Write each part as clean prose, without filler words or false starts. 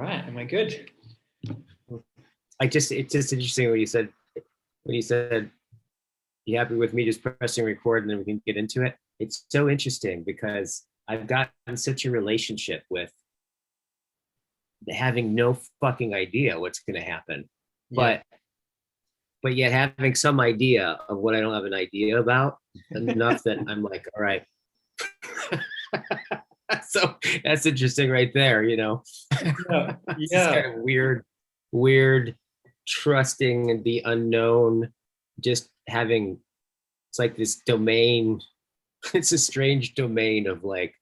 right. Am I good? It's just interesting when you said, you happy with me just pressing record and then we can get into it? It's so interesting because I've gotten such a relationship with having no fucking idea what's going to happen. Yeah. But yet having some idea of what I don't have an idea about enough that I'm like, all right. So that's interesting right there, you know. Yeah. It's just kind of weird trusting in the unknown, just having, it's like this domain, it's a strange domain of like,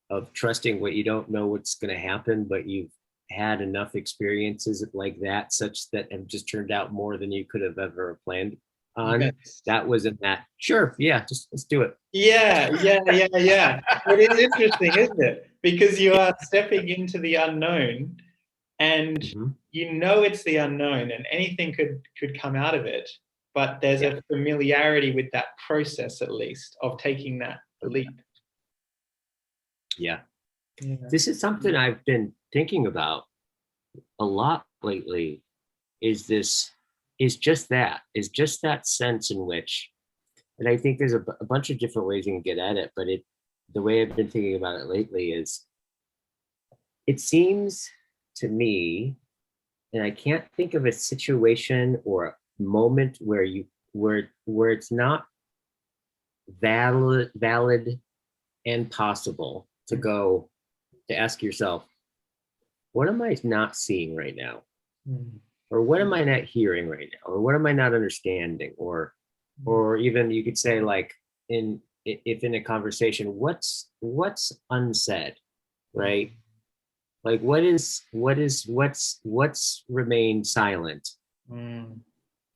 of trusting what you don't know what's going to happen, but you've had enough experiences like that such that have just turned out more than you could have ever planned on. Yes. That wasn't that. Sure. Yeah. Just let's do it. Yeah. It is interesting, isn't it? Because you are stepping into the unknown and you know it's the unknown and anything could come out of it. But there's a familiarity with that process, at least, of taking that leap. Yeah. This is something I've been thinking about a lot lately. Is just that sense in which, and I think there's a bunch of different ways you can get at it, but the way I've been thinking about it lately is, it seems to me, and I can't think of a situation or a moment where it's not valid and possible to ask yourself, what am I not seeing right now? Or what am I not hearing right now? Or what am I not understanding? Or even you could say, like, if in a conversation, what's unsaid, right? Like what's remained silent? And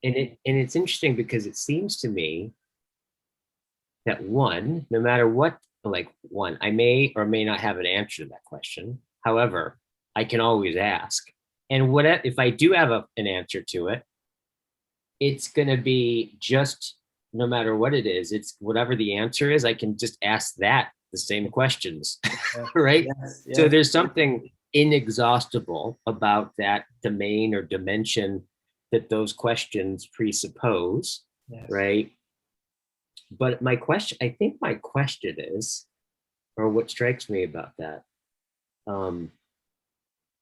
it's interesting because it seems to me that no matter what, I may or may not have an answer to that question. However, I can always ask. And if I do have an answer to it, it's going to be just, no matter what it is, it's whatever the answer is, I can just ask the same questions, right? Yes. So there's something inexhaustible about that domain or dimension that those questions presuppose, right? But I think my question is, or what strikes me about that,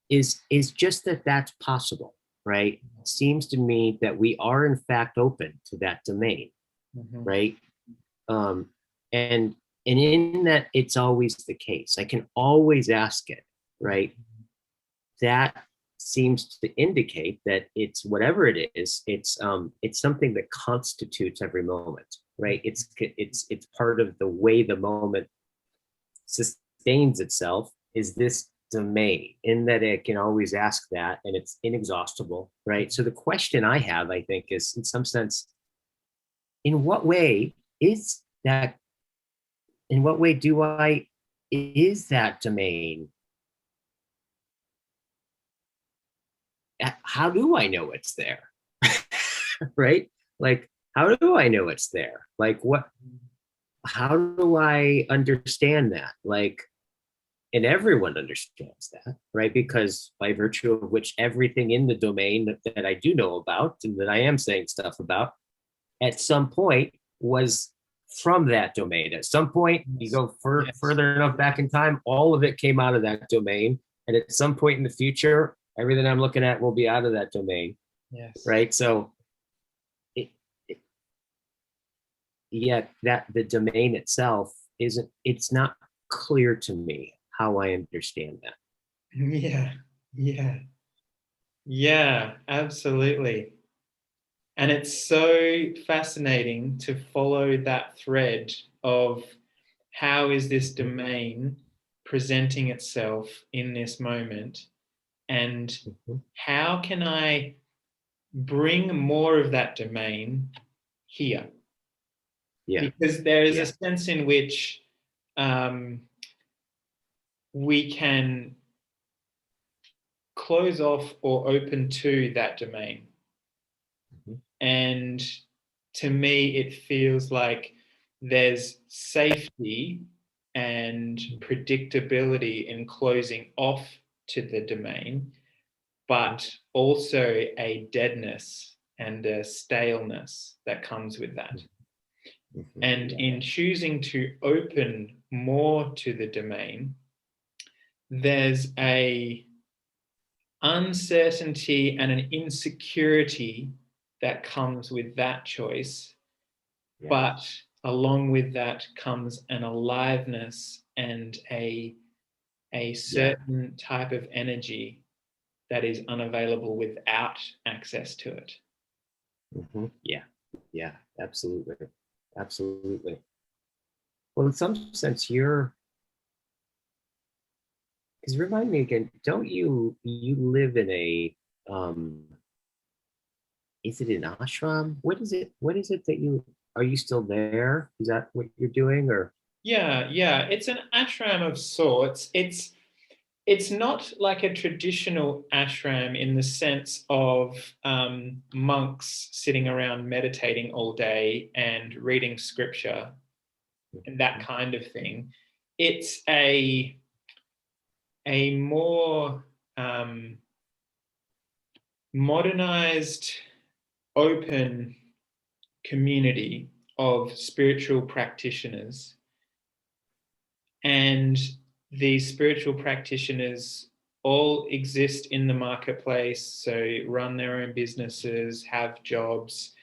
is just that that's possible, right? It seems to me that we are in fact open to that domain, right? And in that, it's always the case. I can always ask it, right? That seems to indicate that it's whatever it is. It's something that constitutes every moment, right? It's part of the way the moment sustains itself, is this domain, in that it can always ask that, and it's inexhaustible, right? So the question I have, I think, is, in some sense, in what way is that domain? How do I know it's there? Right? Like, how do I know it's there? Like, how do I understand that? Like, and everyone understands that, right? Because by virtue of which everything in the domain that I do know about and that I am saying stuff about, at some point was from that domain. At some point, you go further enough back in time, all of it came out of that domain. And at some point in the future, everything I'm looking at will be out of that domain. Right? So that the domain itself it's not clear to me how I understand that. Yeah, absolutely. And it's so fascinating to follow that thread of how is this domain presenting itself in this moment, and how can I bring more of that domain here? Because there is a sense in which we can close off or open to that domain. And to me, it feels like there's safety and predictability in closing off to the domain, but also a deadness and a staleness that comes with that. And in choosing to open more to the domain, there's a uncertainty and an insecurity that comes with that choice. Yeah. But along with that comes an aliveness and a certain type of energy that is unavailable without access to it. Yeah, absolutely. Absolutely. Well, in some sense, because remind me again, don't you live in a, is it an ashram? What is it that are you still there? Is that what you're doing, or? Yeah, it's an ashram of sorts. It's not like a traditional ashram in the sense of monks sitting around meditating all day and reading scripture and that kind of thing. It's a more modernized, open community of spiritual practitioners. And these spiritual practitioners all exist in the marketplace, so run their own businesses, have jobs,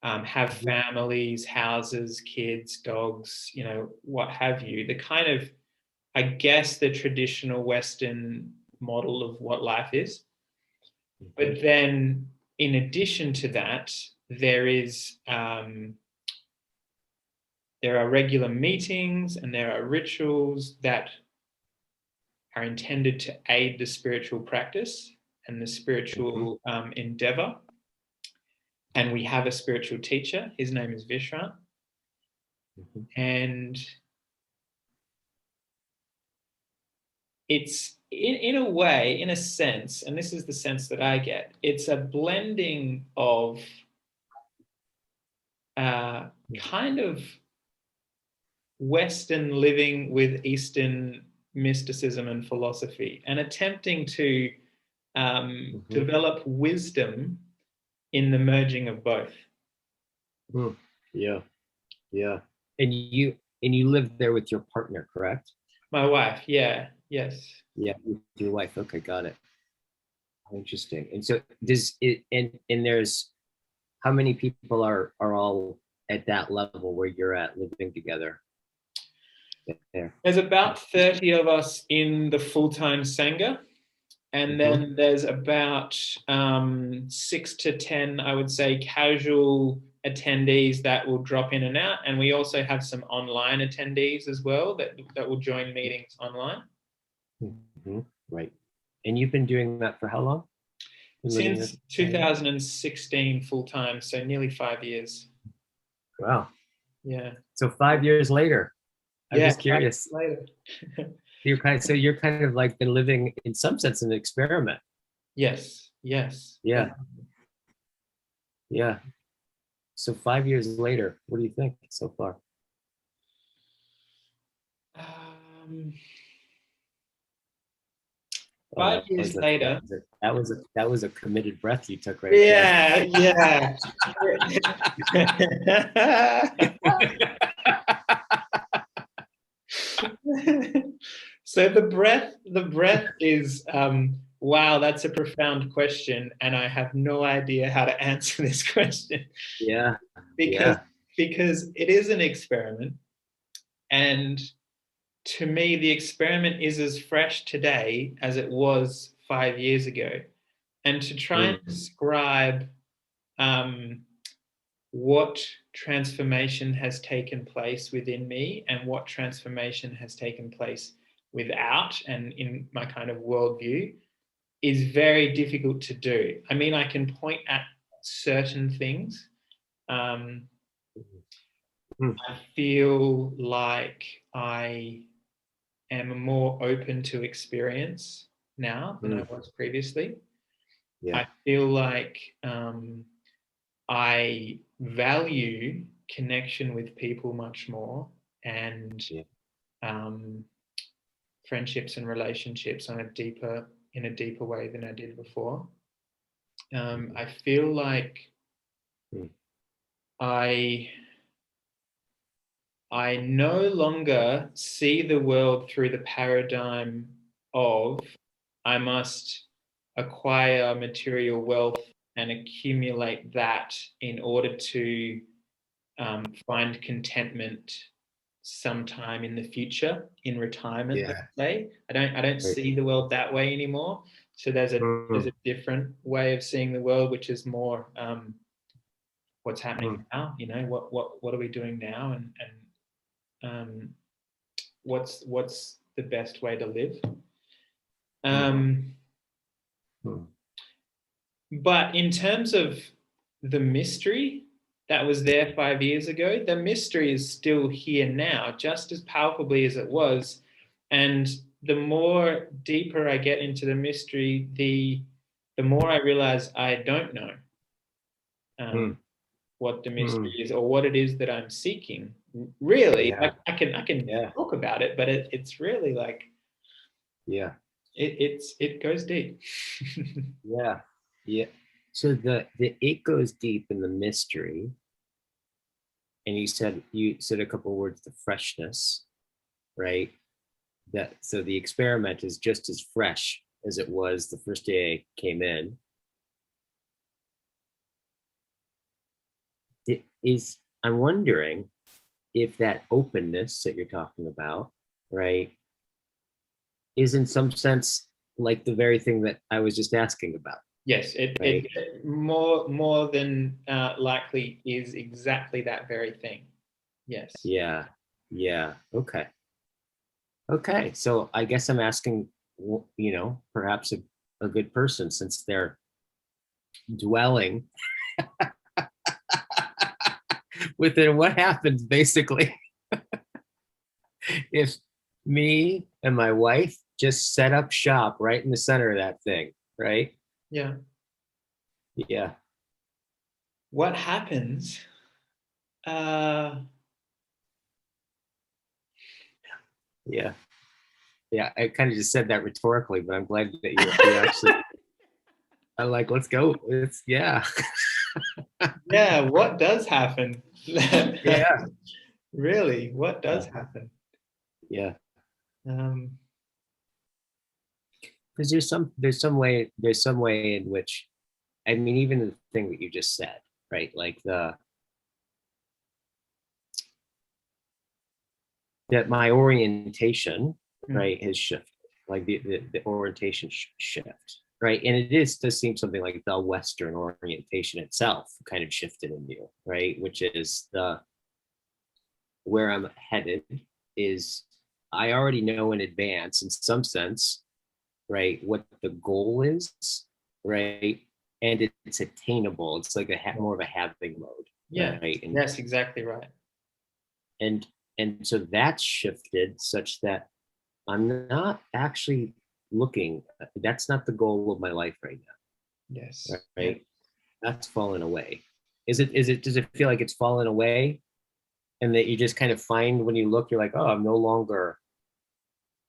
have families, houses, kids, dogs, what have you. The kind of, I guess, the traditional Western model of what life is. But then in addition to that, there are regular meetings and there are rituals that are intended to aid the spiritual practice and the spiritual endeavor. And we have a spiritual teacher. His name is Vishrant. And it's in a way, in a sense, and this is the sense that I get, it's a blending of kind of Western living with Eastern mysticism and philosophy, and attempting to develop wisdom in the merging of both. Yeah. And you live there with your partner, correct? My wife, yes. Yeah, with your wife. Okay, got it. Interesting. And so does it, and there's, how many people are all at that level where you're at, living together there? There's about 30 of us in the full-time Sangha. And then there's about 6 to 10, I would say, casual attendees that will drop in and out. And we also have some online attendees as well that will join meetings online. Right. And you've been doing that for how long? Since 2016 full-time, so nearly 5 years. Wow. Yeah. So 5 years later. I'm just curious. Later. You're kind of like been living, in some sense, an experiment. Yes. Yeah. So 5 years later, what do you think so far? 5 years later. That was a committed breath you took right there. Yeah. So the breath is wow, that's a profound question, and I have no idea how to answer this question. Yeah. Because it is an experiment, and to me, the experiment is as fresh today as it was 5 years ago. And to try and describe what transformation has taken place within me and what transformation has taken place without and in my kind of worldview is very difficult to do. I mean, I can point at certain things. I feel like I am more open to experience now than I was previously. Yeah. I feel like I value connection with people much more, and friendships and relationships on a deeper in a deeper way than I did before. I feel like I no longer see the world through the paradigm of I must acquire material wealth and accumulate that in order to find contentment sometime in the future, in retirement, let's say. I don't see the world that way anymore. So there's a different way of seeing the world, which is more what's happening now. You know, what are we doing now, and what's the best way to live. But in terms of the mystery that was there 5 years ago, the mystery is still here now, just as palpably as it was. And the more deeper I get into the mystery, the more I realize I don't know what the mystery is, or what it is that I'm seeking. Really, I can talk about it, but it's really like, it goes deep. So the it goes deep in the mystery, and you said a couple of words, the freshness, right? That so the experiment is just as fresh as it was the first day I came in. It is, I'm wondering if that openness that you're talking about, right, is in some sense like the very thing that I was just asking about. Yes, it more than likely is exactly that very thing. Yes. Yeah. Okay. So I guess I'm asking, perhaps a good person, since they're dwelling within what happens basically if me and my wife just set up shop right in the center of that thing, right? Yeah. What happens? I kind of just said that rhetorically, but I'm glad that you actually I'm like, let's go. Yeah, what does happen? Really, what does happen? Because there's some way in which, I mean, even the thing that you just said, right? Like that my orientation, right, has shifted. Like the orientation shift, right? And it does seem something like the Western orientation itself kind of shifted in you, right? Which is where I'm headed is I already know in advance, in some sense, right, what the goal is, right? And it's attainable. It's like more of a having mode. Yeah. Right? And, that's exactly right. And so that's shifted such that I'm not actually looking. That's not the goal of my life right now. Yes. Right. Yeah. That's fallen away. Does it feel like it's fallen away? And that you just kind of find when you look, you're like, oh, I'm no longer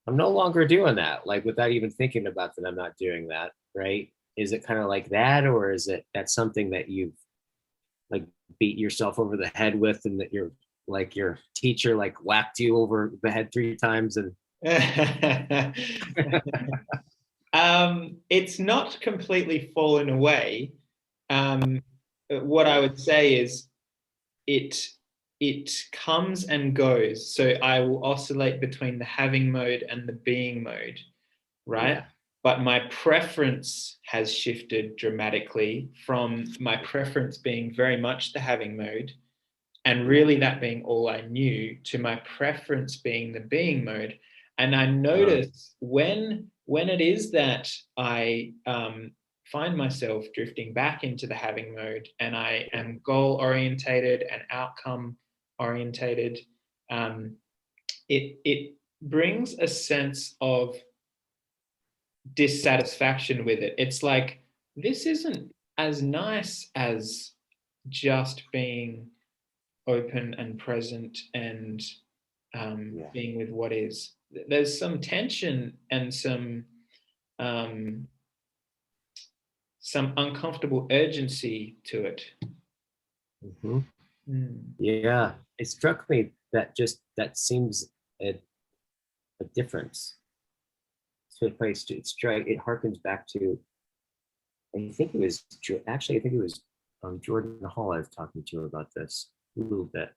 doing that. Like without even thinking about that, I'm not doing that. Right. Is it kind of like that? Or is it that's something that you've like beat yourself over the head with, and that you're like your teacher like whacked you over the head 3 times and it's not completely fallen away. What I would say is it comes and goes. So I will oscillate between the having mode and the being mode, right? But my preference has shifted dramatically from my preference being very much the having mode, and really that being all I knew, to my preference being the being mode. And I notice when it is that I find myself drifting back into the having mode, and I am goal orientated and outcome orientated, it brings a sense of dissatisfaction with it. It's like, this isn't as nice as just being open and present and being with what is. There's some tension and some um, some uncomfortable urgency to it. Mm-hmm. Yeah, it struck me that just that seems a difference. So it harkens back to, I think it was actually I think it was Jordan Hall I was talking to about this a little bit.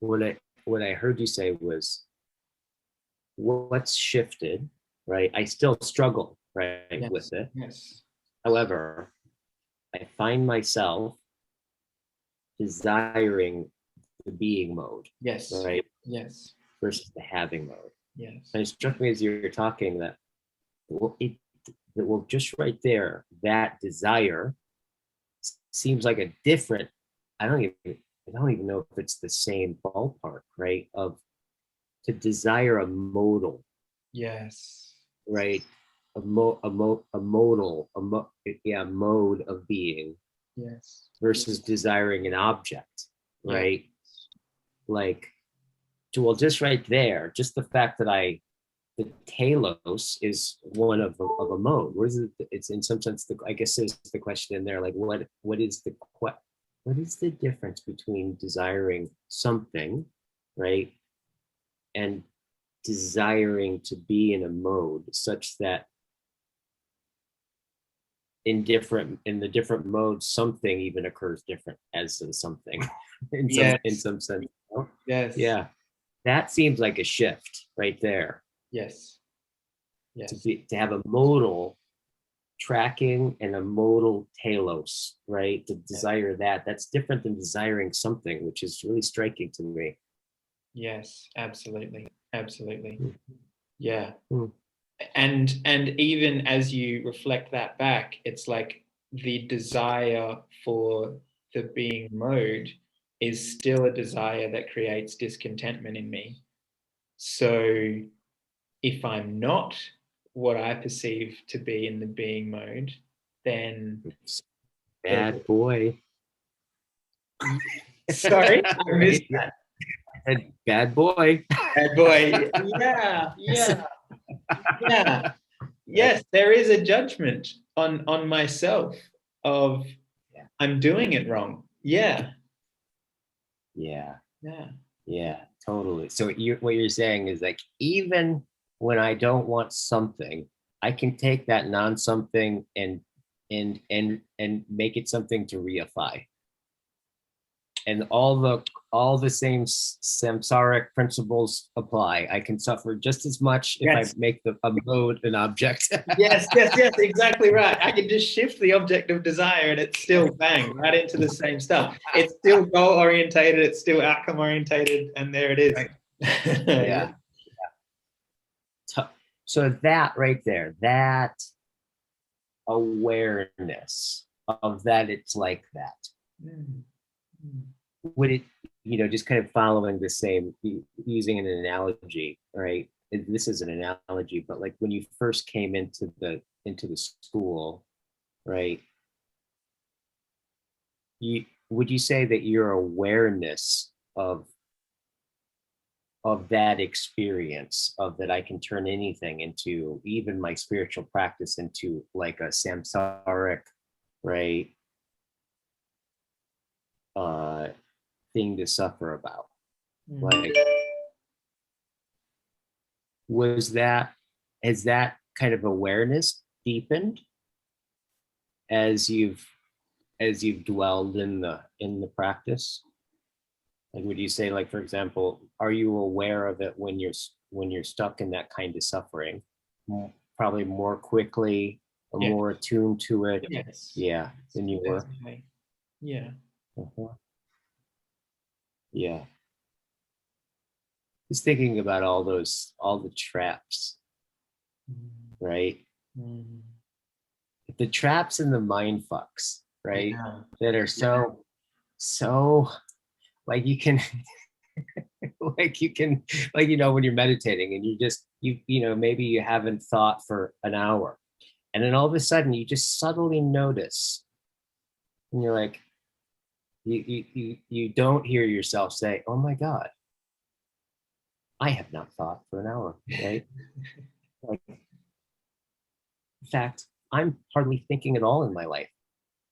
What I heard you say was what's shifted, right? I still struggle, right, Yes. with it. Yes. However, I find myself desiring the being mode, Yes. right, Yes. versus the having mode. Yes. And it struck me as you were talking that well, just right there, that desire seems like a different. I don't even know if it's the same ballpark, right? Of to desire a modal, Yes. right? A modal, yeah, mode of being Yes. versus desiring an object, Yeah. right? Like, well, just right there, just the fact that the telos is one of a mode. Whereas it's in some sense, I guess there's the question in there, like what is the difference between desiring something, right, and desiring to be in a mode such that in the different modes, something even occurs different as in something in Yes. some sense. Yes. Yeah, that seems like a shift right there. Yes. Yes. To have a modal tracking and a modal telos, right? To desire that's different than desiring something, which is really striking to me. Yes, absolutely. Absolutely. Mm. Yeah. Mm. And even as you reflect that back, it's like the desire for the being mode is still a desire that creates discontentment in me. So if I'm not what I perceive to be in the being mode, then Bad boy. Sorry, I missed that. And bad boy. Bad boy. Yeah, yeah, yeah. Yes, there is a judgment on myself of Yeah. I'm doing it wrong. Yeah. Yeah. Yeah. Yeah, totally. So what you're saying is like, even when I don't want something, I can take that non-something and make it something to reify. And all the same samsaric principles apply. I can suffer just as much if I Yes. make a mode an object. Yes, yes, yes, exactly right. I can just shift the object of desire and it's still bang right into the same stuff. It's still goal orientated, it's still outcome orientated, and there it is. Right. Yeah. So that right there, that awareness of that it's like that. Would it, just kind of following the same, using an analogy, right? This is an analogy, but like when you first came into the school, right? Would you say that your awareness of that experience of that I can turn anything into, even my spiritual practice, into like a samsaric, right, thing to suffer about? Like, has that kind of awareness deepened as you've dwelled in the practice? Like, would you say, like, for example, are you aware of it when you're stuck in that kind of suffering, probably more quickly or more attuned to it? Yes. Yeah, than you were. Yeah. Uh-huh. Yeah. Just thinking about all the traps, right? The traps and the mind fucks, right? Yeah. That are so like you can when you're meditating and maybe you haven't thought for an hour, and then all of a sudden you just subtly notice, and you're like, you don't hear yourself say, oh my god, I have not thought for an hour, right? Like, fact, I'm hardly thinking at all in my life.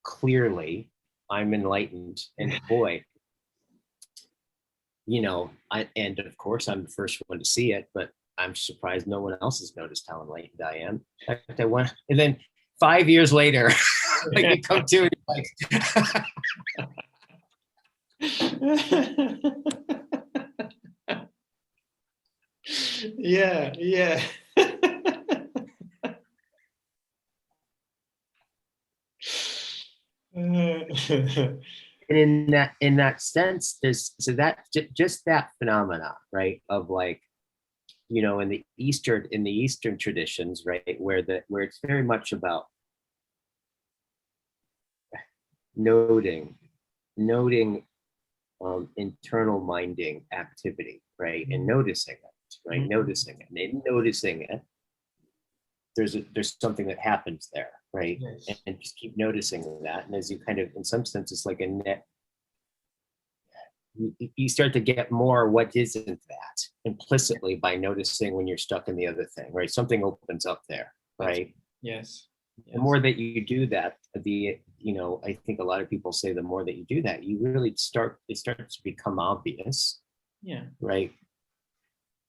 Clearly, I'm enlightened, and boy, and of course, I'm the first one to see it, but I'm surprised no one else has noticed how enlightened I am. In fact, and then 5 years later, like you come to it, like, yeah, yeah. and in that sense, there's so that just that phenomena, right, of like, in the Eastern traditions, right, where it's very much about noting internal minding activity, right, and noticing it, right, noticing it, and in noticing it, there's something that happens there, right, Yes. and just keep noticing that, and as you kind of, in some sense, it's like a net. You start to get more what isn't that implicitly by noticing when you're stuck in the other thing, right? Something opens up there, right? Yes. The more that you do that, I think a lot of people say the more that you do that, you really it starts to become obvious, Yeah. right?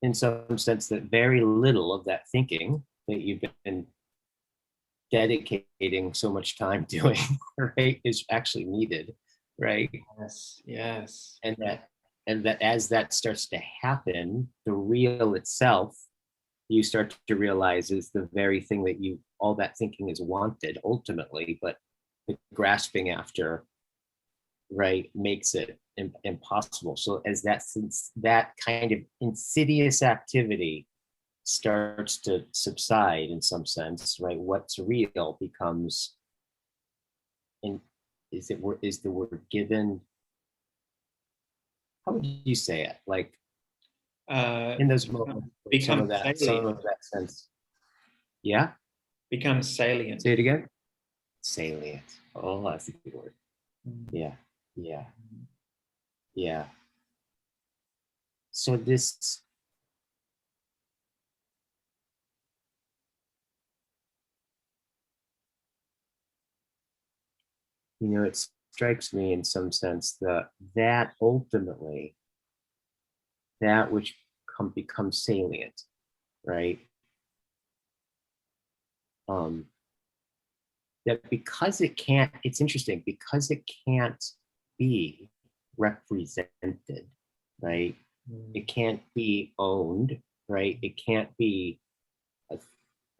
In some sense, that very little of that thinking that you've been dedicating so much time doing, right, is actually needed, right? Yes. Yes. And that as that starts to happen, the real itself, you start to realize, is the very thing that all that thinking is wanted ultimately, but the grasping after, right, makes it impossible. So since that kind of insidious activity starts to subside in some sense, right, what's real becomes, is the word given, how would you say it, like, in those moments, some of that sense. Yeah. Becomes salient. Say it again. Salient. Oh, that's a good word. Mm. Yeah. Yeah. Yeah. So this, it strikes me in some sense that ultimately, that which becomes salient, right? That because it's interesting, because it can't be represented, right? It can't be owned, right? It can't be,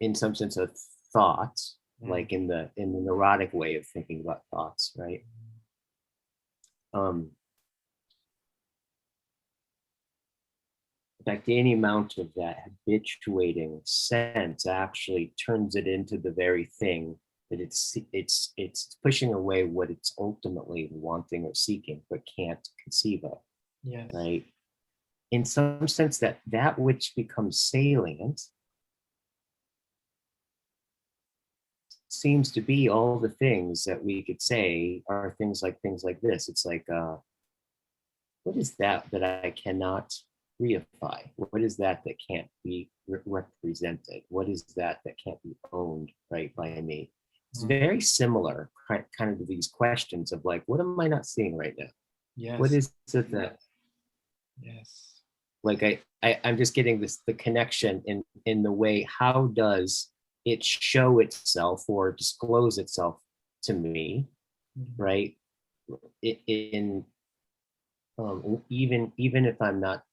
in some sense, a thought, like in the neurotic way of thinking about thoughts, right? In fact, any amount of that habituating sense actually turns it into the very thing that it's pushing away what it's ultimately wanting or seeking, but can't conceive of. Yes. Right? In some sense, that which becomes salient seems to be all the things that we could say are things like this. It's like, what is that I cannot reify? What is that can't be represented? What is that can't be owned, right, by me? It's very similar kind of to these questions of like, what am I not seeing right now? Yes. What is it that, yes, like I'm just getting the connection in the way, how does it show itself or disclose itself to me, right? In even if I'm not,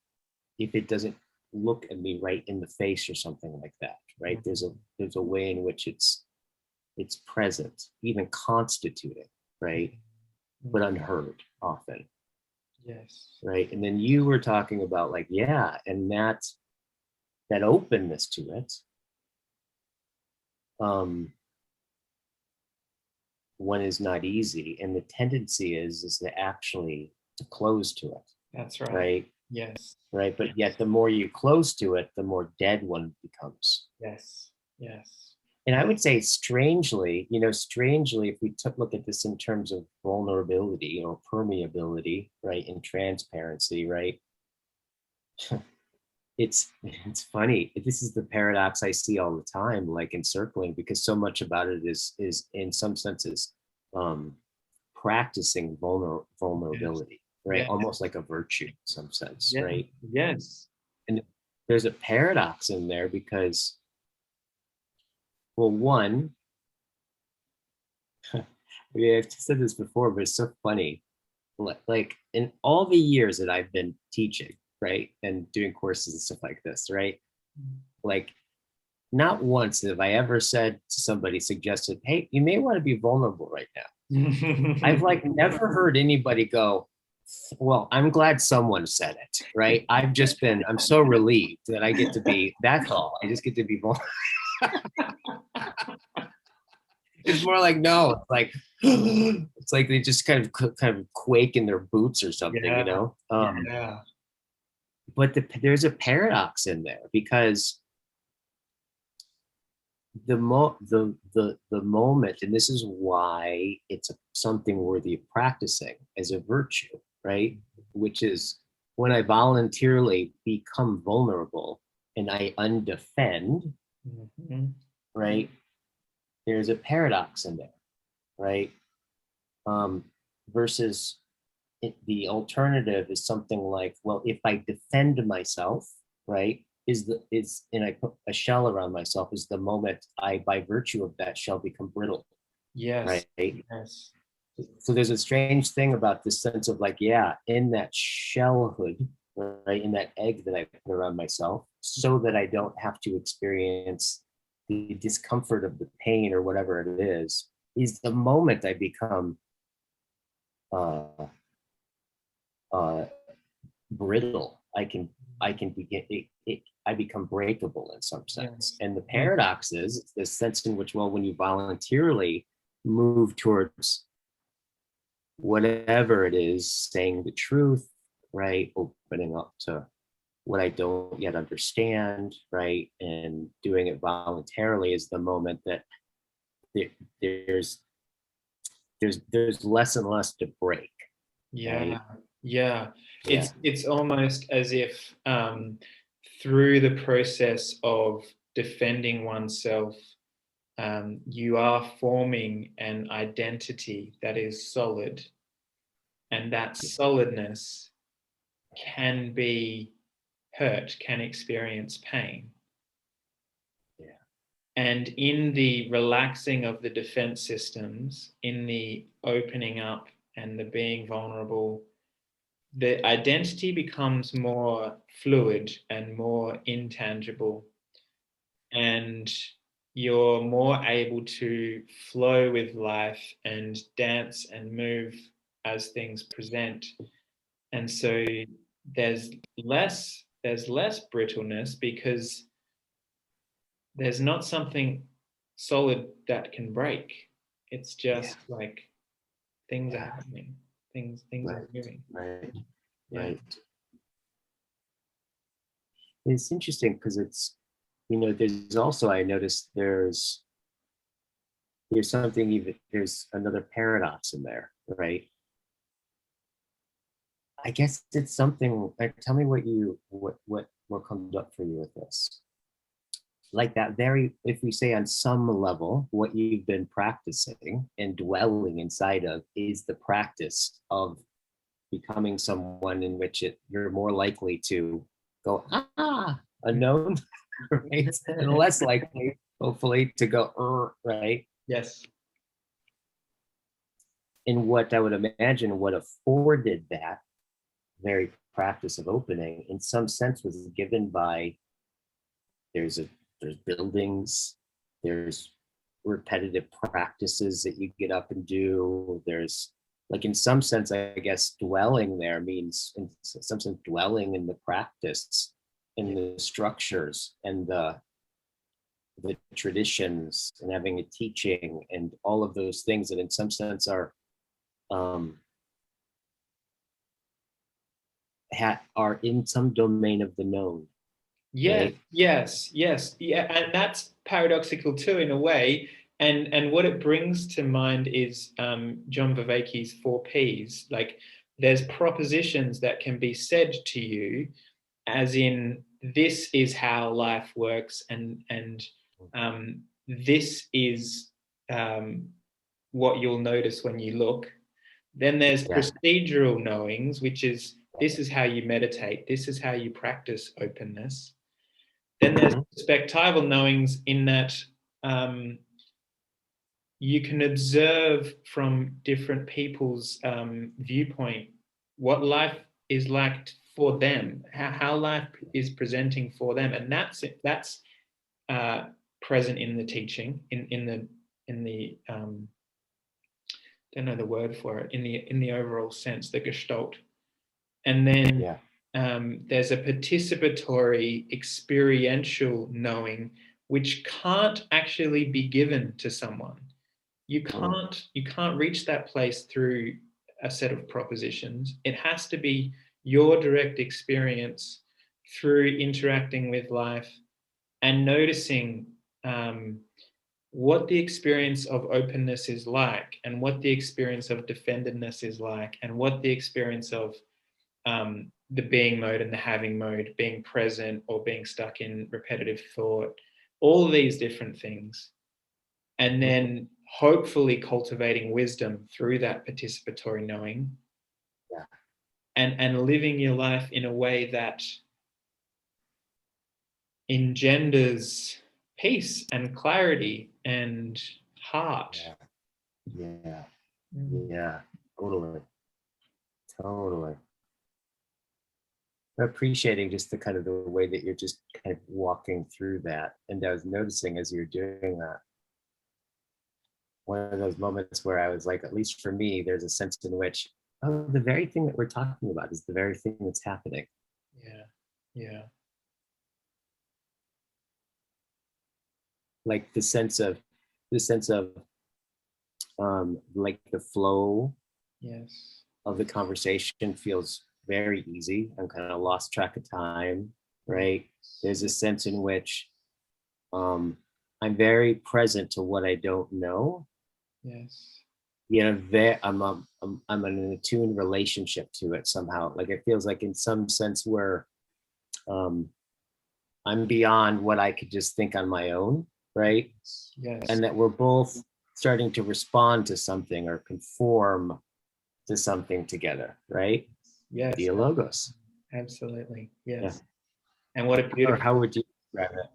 if it doesn't look at me right in the face or something like that, right? There's a way in which it's present, even constituting, right? But unheard often. Yes. Right. And then you were talking about like, yeah, and that openness to it, one is not easy. And the tendency is to actually to close to it. That's right. Right. Yes. Right. But yet the more you close to it, the more dead one becomes. Yes. Yes. And I would say strangely, if we look at this in terms of vulnerability or permeability, right, and transparency, right, it's funny. This is the paradox I see all the time, like in circling, because so much about it is in some senses um, practicing Yes. vulnerability, right? Yeah. Almost like a virtue in some sense, Yeah. right? Yes. And there's a paradox in there because, well, one, yeah, I've said this before, but it's so funny. Like in all the years that I've been teaching, right, and doing courses and stuff like this, right? Like not once have I ever said to somebody, suggested, hey, you may want to be vulnerable right now. I've like never heard anybody go, well, I'm glad someone said it, right? I'm so relieved that I get to be, that's all. I just get to be vulnerable. It's more like, no, it's like, it's like they just kind of quake in their boots or something, you Yeah. know? Yeah. But there's a paradox in there because the moment, and this is why it's something worthy of practicing as a virtue, right? Which is when I voluntarily become vulnerable and I undefend, Mhm. right? There's a paradox in there, right? Um, versus the alternative is something like, well, if I defend myself, right, and I put a shell around myself, is the moment I, by virtue of that shell, become brittle, Yes. right? Yes. So there's a strange thing about this sense of like, yeah, in that shell hood, right, in that egg that I put around myself, so that I don't have to experience the discomfort of the pain or whatever it is the moment I become uh, uh, brittle. I can begin I become breakable in some sense. Yes. And the paradox is the sense in which, well, when you voluntarily move towards whatever it is, saying the truth, right, opening up to what I don't yet understand, right, and doing it voluntarily is the moment that there, there's there's less and less to break, Yeah. right? Yeah. Yeah, It's almost as if through the process of defending oneself, you are forming an identity that is solid, and that solidness can be hurt, can experience pain. yeah, And in the relaxing of the defense systems, in the opening up and the being vulnerable, the identity becomes more fluid and more intangible, and you're more able to flow with life and dance and move as things present. And so there's less brittleness because there's not something solid that can break. It's yeah, just like things are yeah. happening, things are Right, moving. right, Yeah. right. It's interesting because there's also, I noticed there's something, even there's another paradox in there, right? I guess it's something like, tell me what comes up for you with this. Like that very, if we say on some level, what you've been practicing and dwelling inside of is the practice of becoming someone in which you're more likely to go, unknown, right? And less likely, hopefully, to go, right? Yes. And what I would imagine what afforded that very practice of opening, in some sense, was given by there's a there's buildings, there's repetitive practices that you get up and do. There's like in some sense, I guess dwelling there means in some sense dwelling in the practice, in the structures and the traditions and having a teaching and all of those things that in some sense um, are in some domain of the known, Yes, right? yes, yes. Yeah, and that's paradoxical too in a way. And what it brings to mind is John Vervaeke's four Ps. Like there's propositions that can be said to you, as in this is how life works, and this is what you'll notice when you look. Then there's procedural knowings, which is this is how you meditate, this is how you practice openness. Then there's perspectival knowings, in that you can observe from different people's viewpoint what life is like for them, how life is presenting for them, and that's present in the teaching, in the don't know the word for it, in the overall sense, the gestalt. And then there's a participatory experiential knowing, which can't actually be given to someone. You can't reach that place through a set of propositions. It has to be your direct experience through interacting with life and noticing what the experience of openness is like, and what the experience of defendedness is like, and what the experience of the being mode and the having mode, being present or being stuck in repetitive thought, all these different things. And then hopefully cultivating wisdom through that participatory knowing, and living your life in a way that engenders peace and clarity and heart. Yeah, totally. Appreciating just the kind of the way that you're just kind of walking through that. And I was noticing as you're doing that, one of those moments where I was like, at least for me, there's a sense in which, oh, the very thing that we're talking about is the very thing that's happening. Yeah. Like the sense of like the flow of the conversation feels very easy. I'm kind of lost track of time, right? There's a sense in which I'm very present to what I don't know. I'm in an attuned relationship to it somehow. Like it feels like in some sense where I'm beyond what I could just think on my own, right? And that we're both starting to respond to something or conform to something together, right? Dialogos. Absolutely. Yes. And what a beautiful. Or how would you describe it?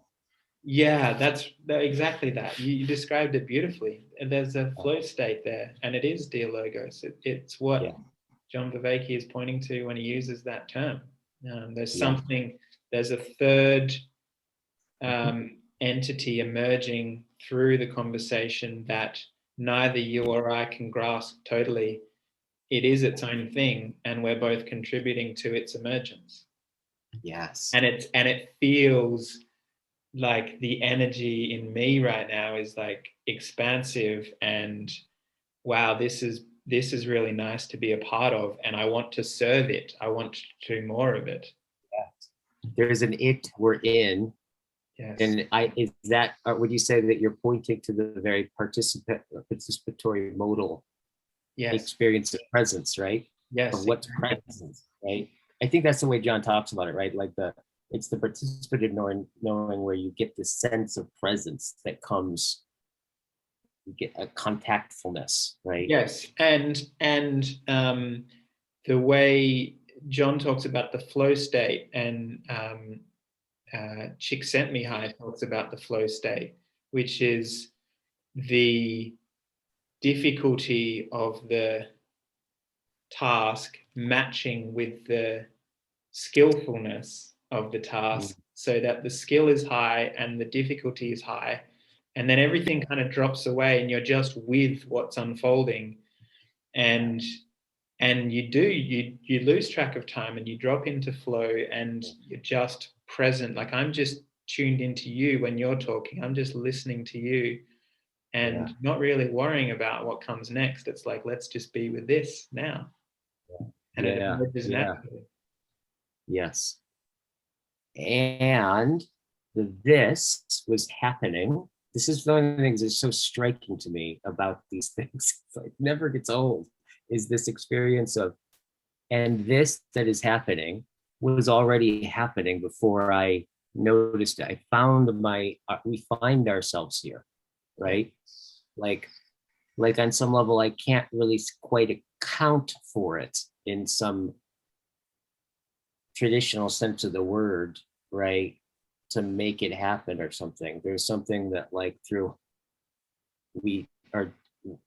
Yeah, that's exactly that. You described it beautifully. And there's a flow state there, and it is dialogos. It's what John Vervaeke is pointing to when he uses that term. There's something. There's a third entity emerging through the conversation that neither you or I can grasp totally. It is its own thing, and we're both contributing to its emergence. And it feels like the energy in me right now is like expansive, and wow, this is really nice to be a part of, and I want to serve it. I want to do more of it. There's an it we're in. And would you say that you're pointing to the very participatory modal experience of presence, right? Of what's presence, right? I think that's the way John talks about it, right? Like it's the participative knowing where you get the sense of presence that comes, you get a contactfulness, right? Yes, and the way John talks about the flow state, and Csikszentmihalyi talks about the flow state, which is the difficulty of the task matching with the skillfulness of the task, so that the skill is high and the difficulty is high, and then everything kind of drops away and you're just with what's unfolding, and you lose track of time and you drop into flow, and you're just present. Like I'm just tuned into you when you're talking. I'm just listening to you and not really worrying about what comes next. It's like, let's just be with this now. And it emerges naturally. Yes. And this was happening. This is one of the things that's so striking to me about these things. It's like never gets old, is this experience of, and this that is happening was already happening before I noticed it. I found we find ourselves here, right? Like, on some level, I can't really quite account for it in some traditional sense of the word, right? To make it happen or something. There's something that like through we are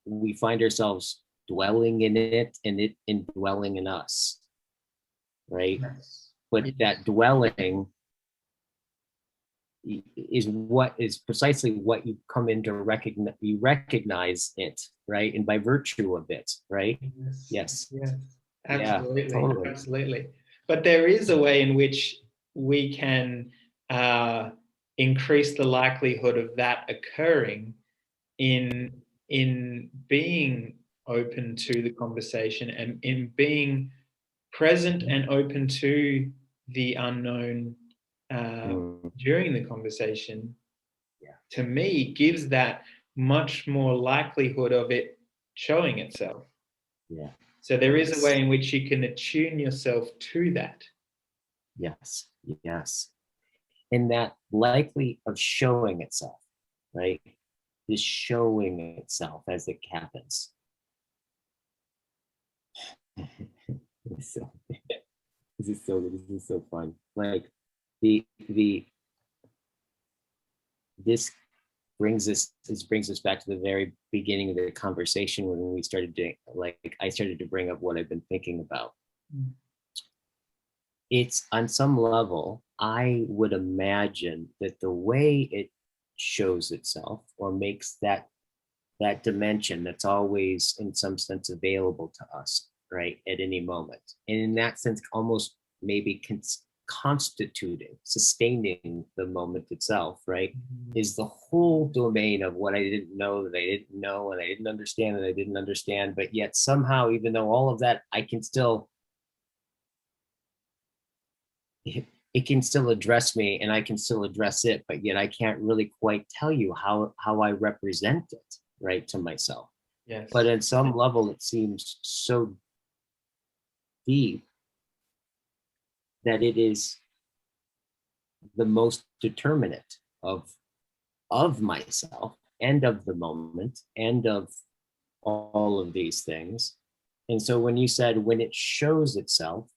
we find ourselves dwelling in it and it indwelling in us, right? Yes. But that dwelling is precisely what you come into recognize. You recognize it, right? And by virtue of it, right? Yes. Yes. Yeah, Absolutely. totally. Absolutely. But there is a way in which we can increase the likelihood of that occurring in being open to the conversation and in being present and open to the unknown during the conversation. Yeah. To me, gives that much more likelihood of it showing itself. Yeah. So there is a Yes. way in which you can attune yourself to that. Yes. Yes. And that likely of showing itself, right? Is showing itself as it happens. So, this is so fun. Like the this brings us back to the very beginning of the conversation when we started doing, like, I started to bring up what I've been thinking about. It's on some level, I would imagine that the way it shows itself or makes that dimension that's always in some sense available to us, right, at any moment, and in that sense almost maybe constituting, sustaining the moment itself, right, is the whole domain of what I didn't know that I didn't know, and I didn't understand that I didn't understand, but yet somehow, even though all of that, I can still, it can still address me and I can still address it, but yet I can't really quite tell you how I represent it, right, to myself. Yes. But at some level, it seems so deep that it is the most determinate of myself and of the moment and of all of these things. And so when you said when it shows itself,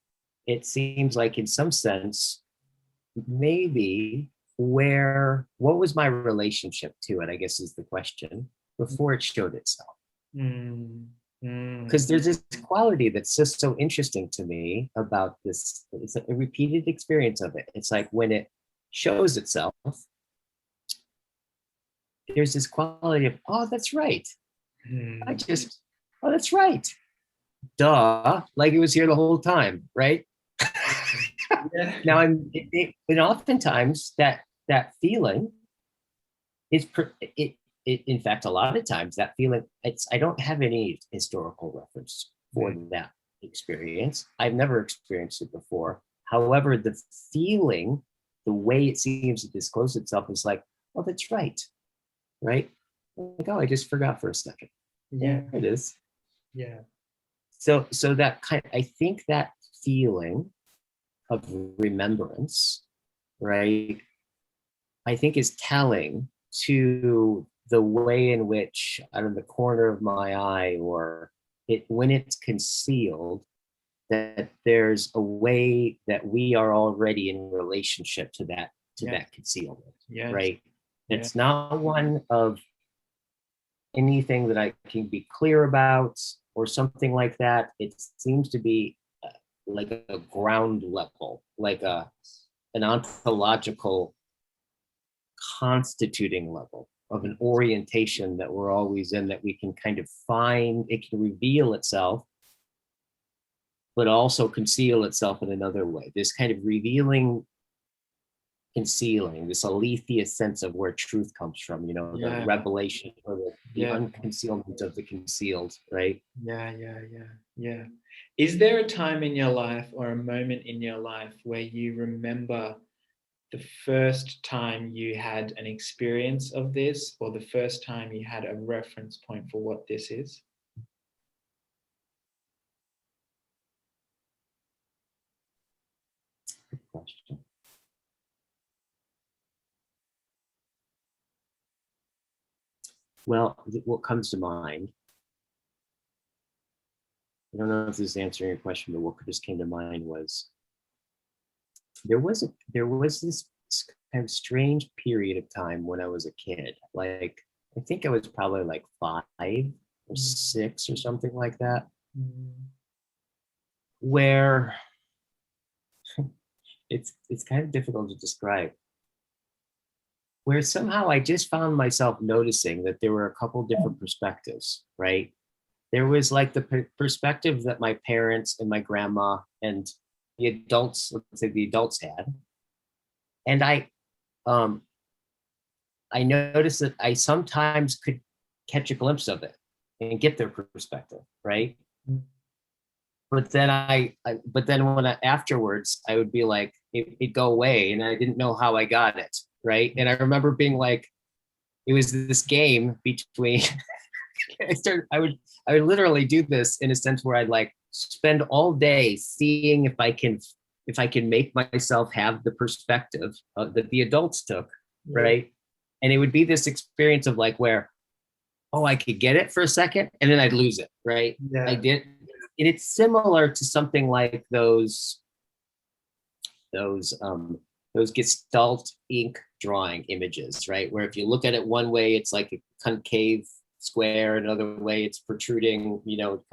it seems like in some sense, maybe what was my relationship to it, I guess is the question, before it showed itself. Because there's this quality that's just so interesting to me about this. It's a repeated experience of it. It's like when it shows itself, there's this quality of, oh, that's right. Oh, that's right. Duh, like it was here the whole time, right? Yeah. Now and oftentimes that feeling is in fact, a lot of times that feeling, I don't have any historical reference for that experience. I've never experienced it before. However, the feeling, the way it seems to disclose itself is like, oh, that's right, right? Like, oh, I just forgot for a second. Yeah. There it is. Yeah. So that I think that feeling of remembrance, right, I think is telling to the way in which out of the corner of my eye, or it when it's concealed, that there's a way that we are already in relationship to that concealment. Yes. Right? It's not one of anything that I can be clear about or something like that. It seems to be like a ground level, like an ontological constituting level of an orientation that we're always in, that we can kind of find. It can reveal itself, but also conceal itself in another way. This kind of revealing, concealing, this aletheia sense of where truth comes from, the revelation or the unconcealment of the concealed, right? Yeah. Is there a time in your life or a moment in your life where you remember the first time you had an experience of this, or the first time you had a reference point for what this is? Good question. Well, what comes to mind, I don't know if this is answering your question, but what just came to mind was there was this kind of strange period of time when I was a kid. Like, I think I was probably like 5 or 6 or something like that, where it's kind of difficult to describe. Where somehow I just found myself noticing that there were a couple different perspectives, right? There was like the perspective that my parents and my grandma and the adults, let's say the adults had. And um, I noticed that I sometimes could catch a glimpse of it and get their perspective, right? But then but then when afterwards, I would be like, it'd go away, and I didn't know how I got it, right? And I remember being like, it was this game between. I would literally do this in a sense where I'd like spend all day seeing if I can make myself have the perspective that the adults took, right? And it would be this experience of like where, oh, I could get it for a second and then I'd lose it, right? Yeah. I did, and it's similar to something like those Gestalt ink drawing images, right? Where if you look at it one way, it's like a concave square, another way it's protruding,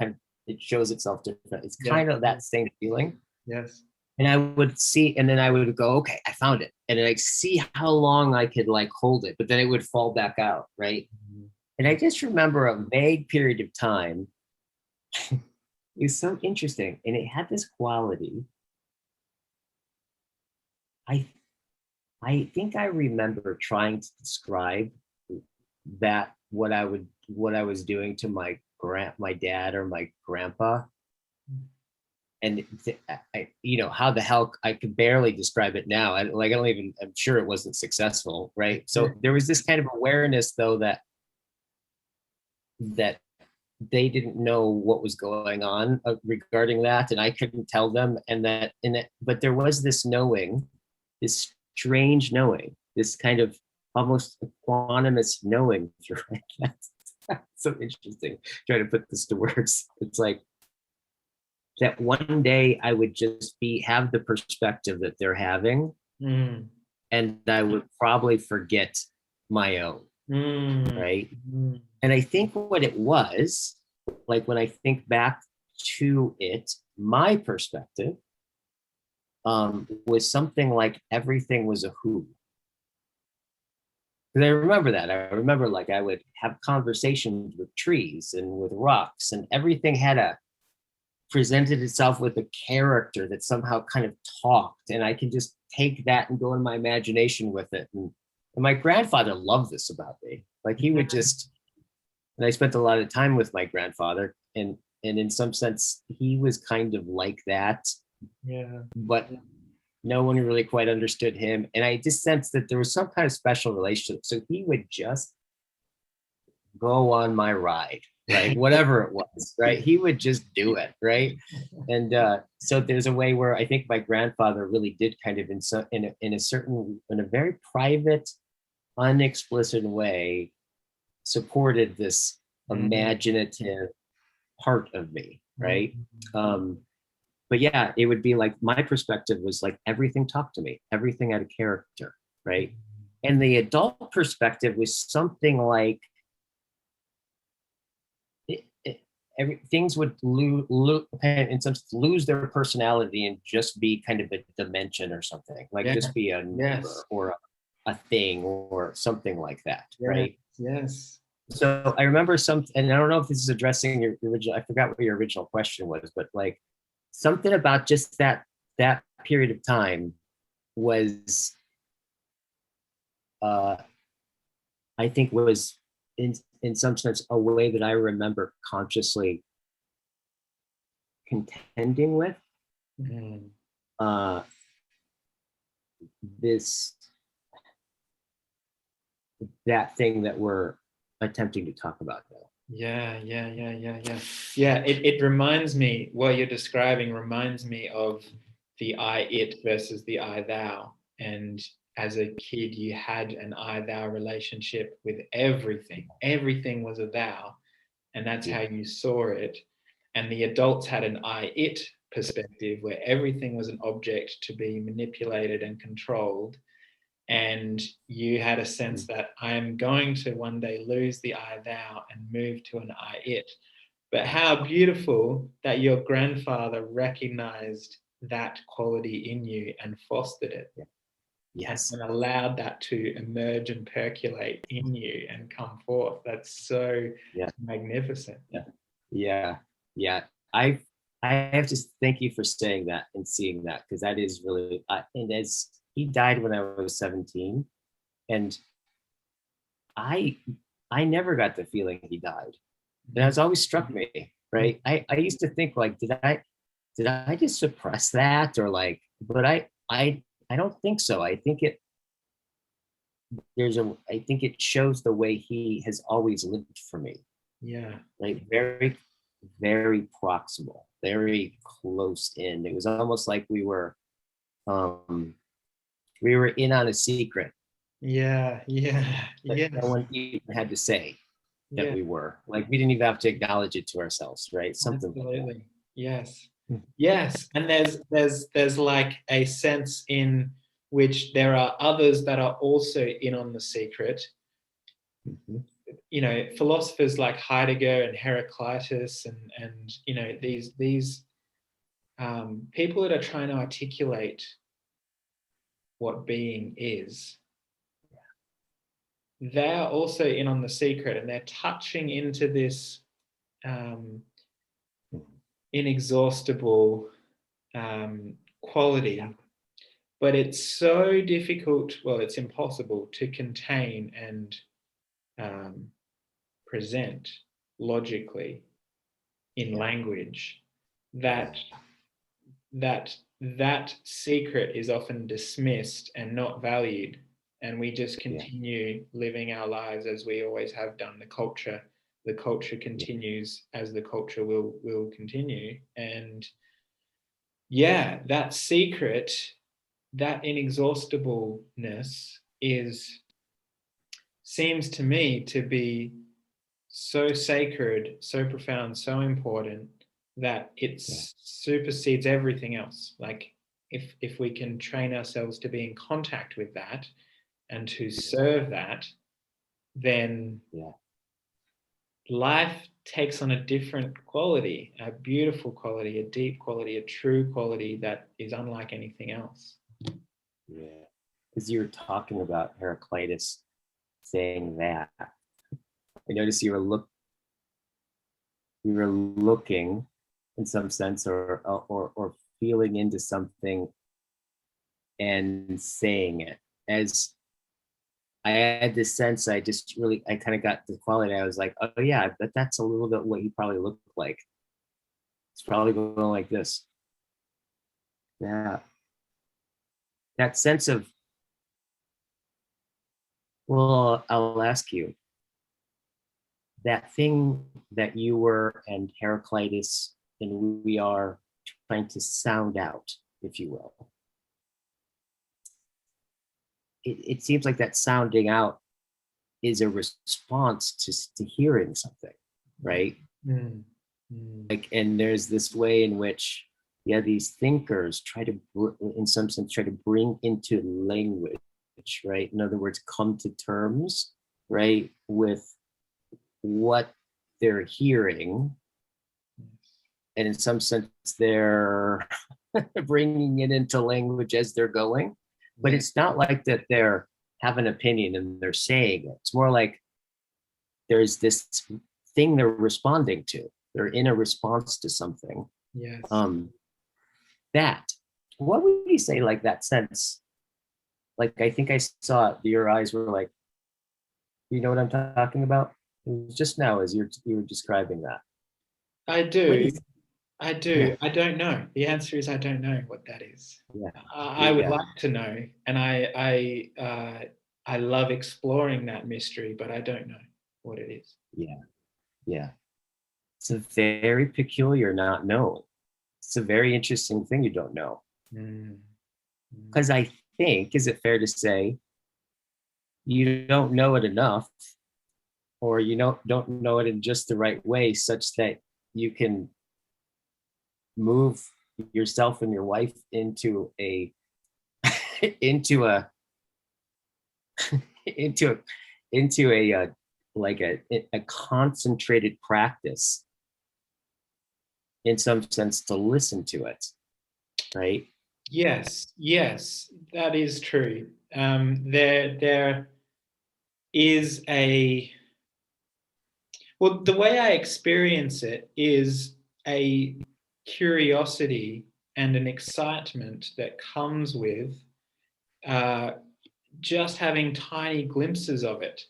kind of, it shows itself different. It's kind of that same feeling. Yes. And I would see, and then I would go, okay, I found it. And then I see how long I could like hold it, but then it would fall back out, right? And I just remember a vague period of time. It was so interesting. And it had this quality. I think I remember trying to describe that what I was doing to my dad or my grandpa, and how the hell I could barely describe it now. I'm sure it wasn't successful, right? So there was this kind of awareness though that they didn't know what was going on regarding that, and I couldn't tell them, but there was this knowing, this strange knowing, this kind of almost quantumous knowing. That's so interesting. Trying to put this to words. It's like that one day I would just have the perspective that they're having, and I would probably forget my own, right? And I think what it was, like when I think back to it, my perspective was something like everything was a who. Because I remember that. I remember like I would have conversations with trees and with rocks, and everything presented itself with a character that somehow kind of talked, and I could just take that and go in my imagination with it. And my grandfather loved this about me. Like he would just, and I spent a lot of time with my grandfather, and in some sense, he was kind of like that. Yeah. But no one really quite understood him. And I just sensed that there was some kind of special relationship. So he would just go on my ride, right? Whatever it was, right? He would just do it, right? And so there's a way where I think my grandfather really did kind of in a very private, unexplicit way, supported this imaginative part of me, right? But yeah, it would be like my perspective was like everything talked to me, everything had a character, right? And the adult perspective was something like things would lose their personality and just be kind of a dimension or something, like just be a number or a thing or something like that, right? Yes. So I remember and I don't know if this is addressing your original, I forgot what your original question was, but like something about just that period of time was, I think was in some sense a way that I remember consciously contending with that thing that we're attempting to talk about now. Yeah. It reminds me, what you're describing reminds me of the I, it versus the I, thou. And as a kid you had an I-thou relationship with everything. Everything was a thou, and that's how you saw it. And the adults had an I-it perspective where everything was an object to be manipulated and controlled. And you had a sense that I'm going to one day lose the I-thou and move to an I-it. But how beautiful that your grandfather recognized that quality in you and fostered it. Yes. And allowed that to emerge and percolate in you and come forth. That's so magnificent. Yeah. I have to thank you for saying that and seeing that, because that is really, and as he died when I was 17, and I never got the feeling he died. And it's always struck me, right? I used to think like, did I just suppress that, or like, but I don't think so. I think I think it shows the way he has always lived for me. Yeah. Like very, very proximal, very close in. It was almost like we were in on a secret. Yeah. That no one even had to say that Yeah. we were. Like we didn't even have to acknowledge it to ourselves, right? Something Absolutely. like that. Yes. Yes. And there's like a sense in which there are others that are also in on the secret. You know, philosophers like Heidegger and Heraclitus and you know, these people that are trying to articulate what being is, they're also in on the secret, and they're touching into this inexhaustible quality. But it's so difficult, well, it's impossible to contain and present logically in language that secret is often dismissed and not valued, and we just continue living our lives as we always have done. The culture continues as the culture will continue. And that secret, that inexhaustibleness seems to me to be so sacred, so profound, so important that it supersedes everything else. Like if we can train ourselves to be in contact with that and to serve that, then life takes on a different quality, a beautiful quality, a deep quality, a true quality that is unlike anything else. Yeah, because you were talking about Heraclitus saying that. I noticed you were looking in some sense, or feeling into something and saying it. As I had this sense, I kind of got the quality. I was like, oh yeah, I bet that's a little bit what he probably looked like. It's probably going like this. Yeah. That sense of, well, I'll ask you, that thing that you were and Heraclitus and we are trying to sound out, if you will. It seems like that sounding out is a response to hearing something, right? Like, and there's this way in which, these thinkers try to, in some sense, try to bring into language, right? In other words, come to terms, right, with what they're hearing, and in some sense they're bringing it into language as they're going, but it's not like that they're have an opinion and they're saying it. It's more like there's this thing they're responding to. They're in a response to something. That, what would you say, like that sense? Like, I think I saw it, your eyes were like, you know what I'm talking about? It was just now as you were describing that. I do. I don't know. The answer is I don't know what that is. I would like to know, and I love exploring that mystery, but I don't know what it is. Yeah. It's a very peculiar not known. It's a very interesting thing you don't know. Because I think, is it fair to say, you don't know it enough, or you don't know it in just the right way, such that you can move yourself and your wife into a into a into a into a like a concentrated practice, in some sense, to listen to it, right? Yes, yes, that is true. There is a, well, the way I experience it is a curiosity and an excitement that comes with uh, just having tiny glimpses of it.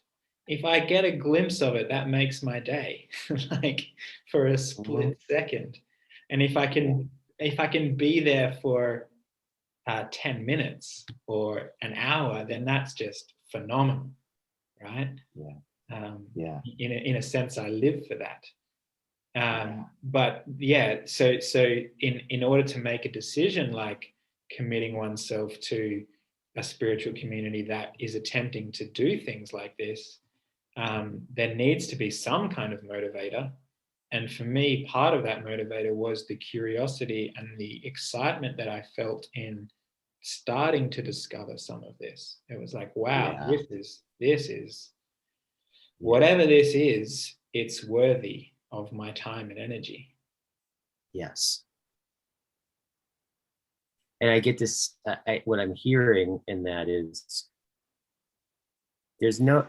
If I get a glimpse of it, that makes my day, like for a Mhm. split second. And if I can be there for 10 minutes or an hour, then that's just phenomenal, right? Yeah, yeah, In a sense, I live for that. yeah, But yeah, so in order to make a decision like committing oneself to a spiritual community that is attempting to do things like this, there needs to be some kind of motivator. And for me, part of that motivator was the curiosity and the excitement that I felt in starting to discover some of this. It was like, wow, yeah, this is yeah, whatever this is, it's worthy of my time and energy. yes. And I get this. What I'm hearing in that is there's no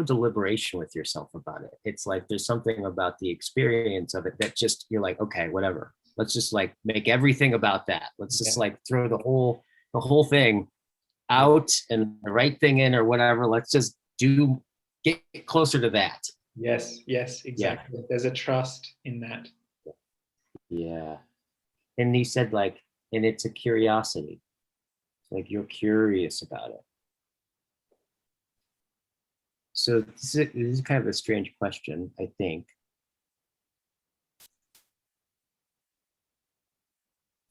deliberation with yourself about it. It's like there's something about the experience of it that just, you're like, okay, whatever, let's just like make everything about that. Let's just Yeah, like throw the whole thing yeah. out and the right thing in, or whatever. Let's just get closer to that. Yes, yes, Yeah, exactly. There's a trust in that. yeah. And he said, like, and it's a curiosity. It's like you're curious about it. So this is kind of a strange question, I think.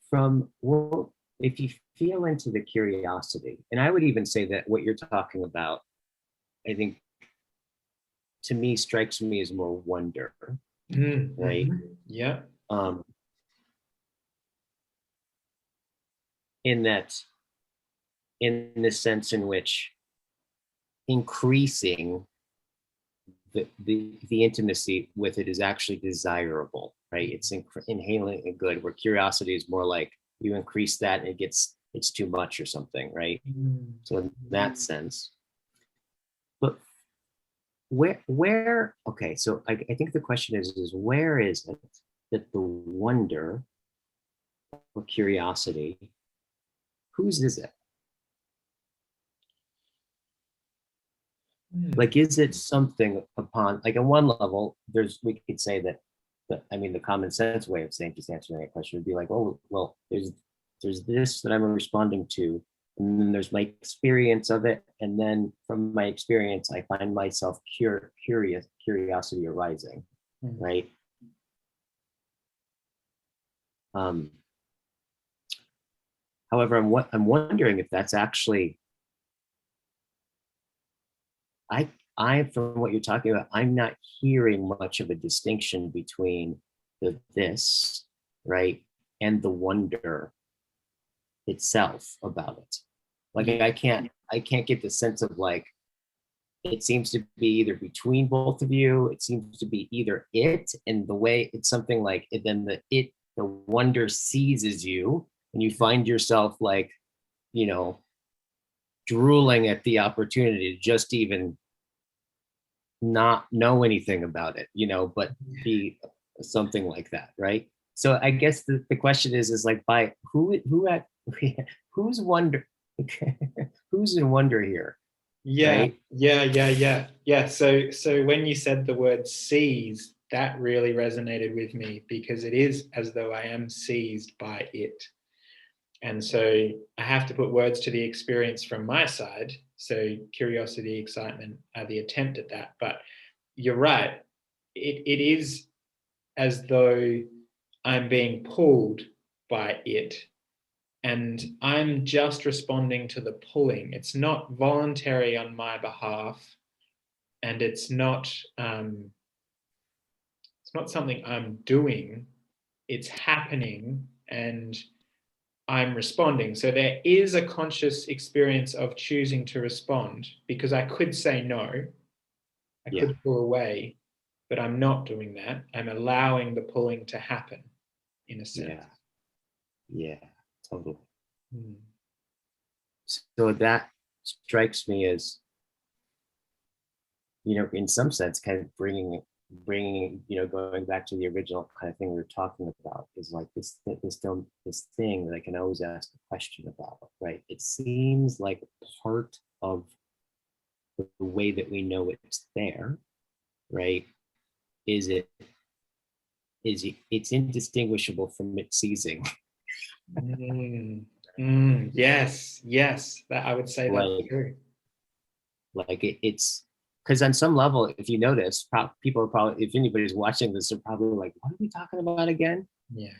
From, well, if you feel into the curiosity, and I would even say that what you're talking about, I think, to me, strikes me as more wonder, right? Mm-hmm. Yeah. Um, in that, in the sense in which increasing the intimacy with it is actually desirable, right? It's inhaling good, where curiosity is more like you increase that and it's too much or something, right? So in that sense, but where okay, so I think the question is where is it that the wonder or curiosity, whose is it? Mm. Like, is it something upon, like, on one level, we could say that, I mean, the common sense way of saying, just answering that question would be like, oh, well, there's this that I'm responding to, and then there's my experience of it, and then from my experience, I find myself curiosity arising, Mm. right? Um, However, I'm wondering if that's actually, I from what you're talking about, I'm not hearing much of a distinction between the this, right, and the wonder itself about it. Like, Yeah. I can't get the sense of, like, it seems to be either between both of you. It seems to be either it, and the way it's something like it, then the wonder seizes you, and you find yourself, like, you know, drooling at the opportunity to just even not know anything about it, but be something like that, right? So I guess the question is like, by who at who's wonder who's in wonder here, Yeah, right? yeah, yeah, yeah, yeah. So when you said the word seize, that really resonated with me because it is as though I am seized by it. And so I have to put words to the experience from my side. So curiosity, excitement are the attempt at that. But you're right. It is as though I'm being pulled by it. and I'm just responding to the pulling. It's not voluntary on my behalf, and it's not something I'm doing. It's happening, and I'm responding. So there is a conscious experience of choosing to respond, because I could say no, I could pull away, but I'm not doing that. I'm allowing the pulling to happen, in a sense. Yeah, totally. Mm. So that strikes me as, in some sense, kind of bringing, going back to the original kind of thing we were talking about, is like this thing that I can always ask a question about, right? It seems like part of the way that we know it's there, right? It's indistinguishable from it ceasing. Yes, that I would say that's true. Like it's because on some level, if you notice, people are probably, if anybody's watching this, they're probably like, "What are we talking about again?" Yeah.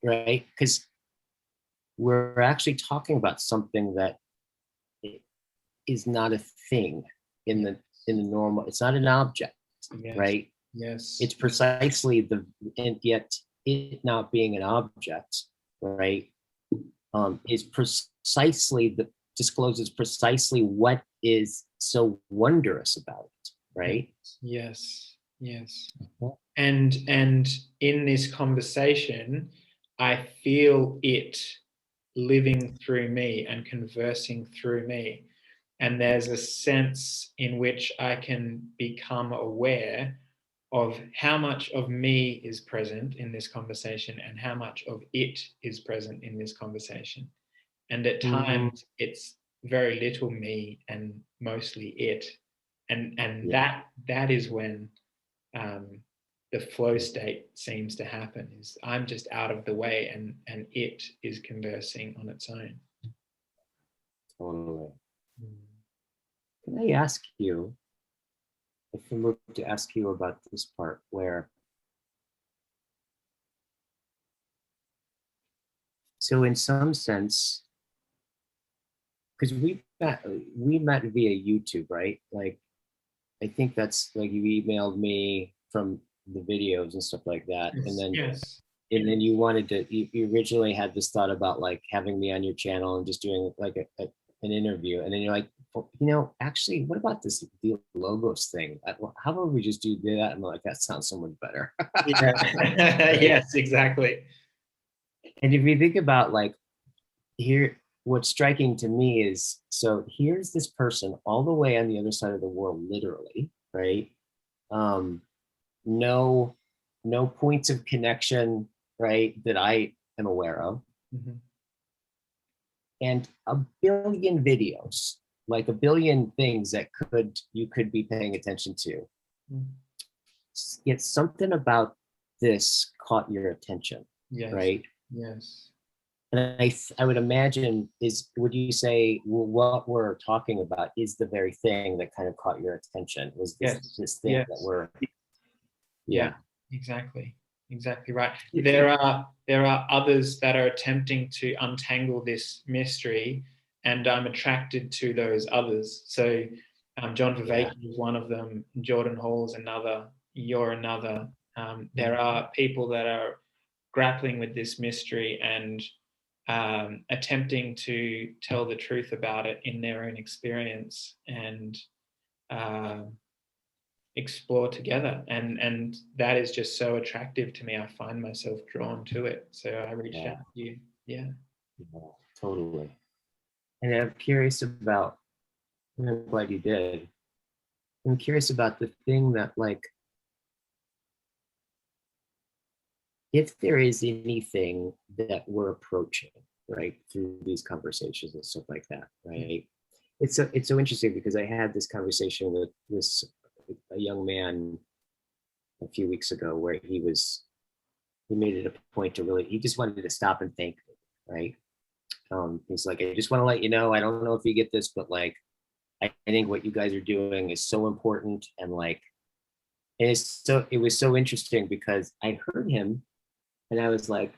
Right? Because we're actually talking about something that is not a thing in the normal. It's not an object, right? Yes. It's precisely and yet it not being an object, right? Is precisely discloses precisely what is so wondrous about it, right? Yes. And in this conversation, I feel it living through me and conversing through me. And there's a sense in which I can become aware of how much of me is present in this conversation and how much of it is present in this conversation. And at times it's very little me and mostly it. And that is when the flow state seems to happen, is I'm just out of the way and it is conversing on its own. Totally. Can I ask you, if I were to ask you about this part where, so in some sense, because we met via YouTube, right? Like, I think that's like, you emailed me from the videos and stuff like that, and then you wanted to, you originally had this thought about like having me on your channel and just doing like an interview, and then you're like, well, actually, what about this logos thing? How about we just do that? And I'm like, that sounds so much better. Yes, exactly. And if you think about like, here, what's striking to me is, so here's this person all the way on the other side of the world, literally, right? No points of connection, right, that I am aware of. And a billion videos, like a billion things that you could be paying attention to. Yet something about this caught your attention, right? Yes. And I would imagine, would you say, well, what we're talking about is the very thing that kind of caught your attention? Was this thing that we're, exactly right. There are others that are attempting to untangle this mystery, and I'm attracted to those others. So John Vervaeke is one of them, Jordan Hall's another, you're another. There are people that are grappling with this mystery and attempting to tell the truth about it in their own experience and explore together. And that is just so attractive to me. I find myself drawn to it. So I reached out to you. Yeah, totally. And I'm curious about, and I'm glad you did. I'm curious about the thing that, like, if there is anything that we're approaching, right, through these conversations and stuff like that, right? It's so interesting, because I had this conversation with a young man a few weeks ago, where he made it a point to really, he just wanted to stop and thank me, right? He's like, I just want to let you know, I don't know if you get this, but like, I think what you guys are doing is so important. And like, and it was so interesting, because I heard him and I was like,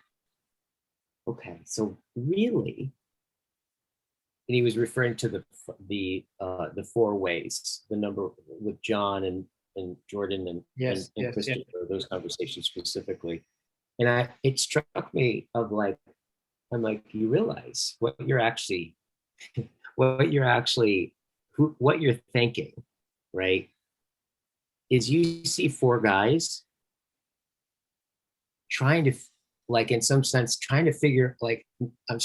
okay, so really, and he was referring to the four ways, the number with John and Jordan Yes, and yes, yes. Christopher, those conversations specifically. And it struck me of like, I'm like, you realize what you're actually what you're thinking, right? Is you see four guys trying to, like, in some sense, trying to figure, like, I'm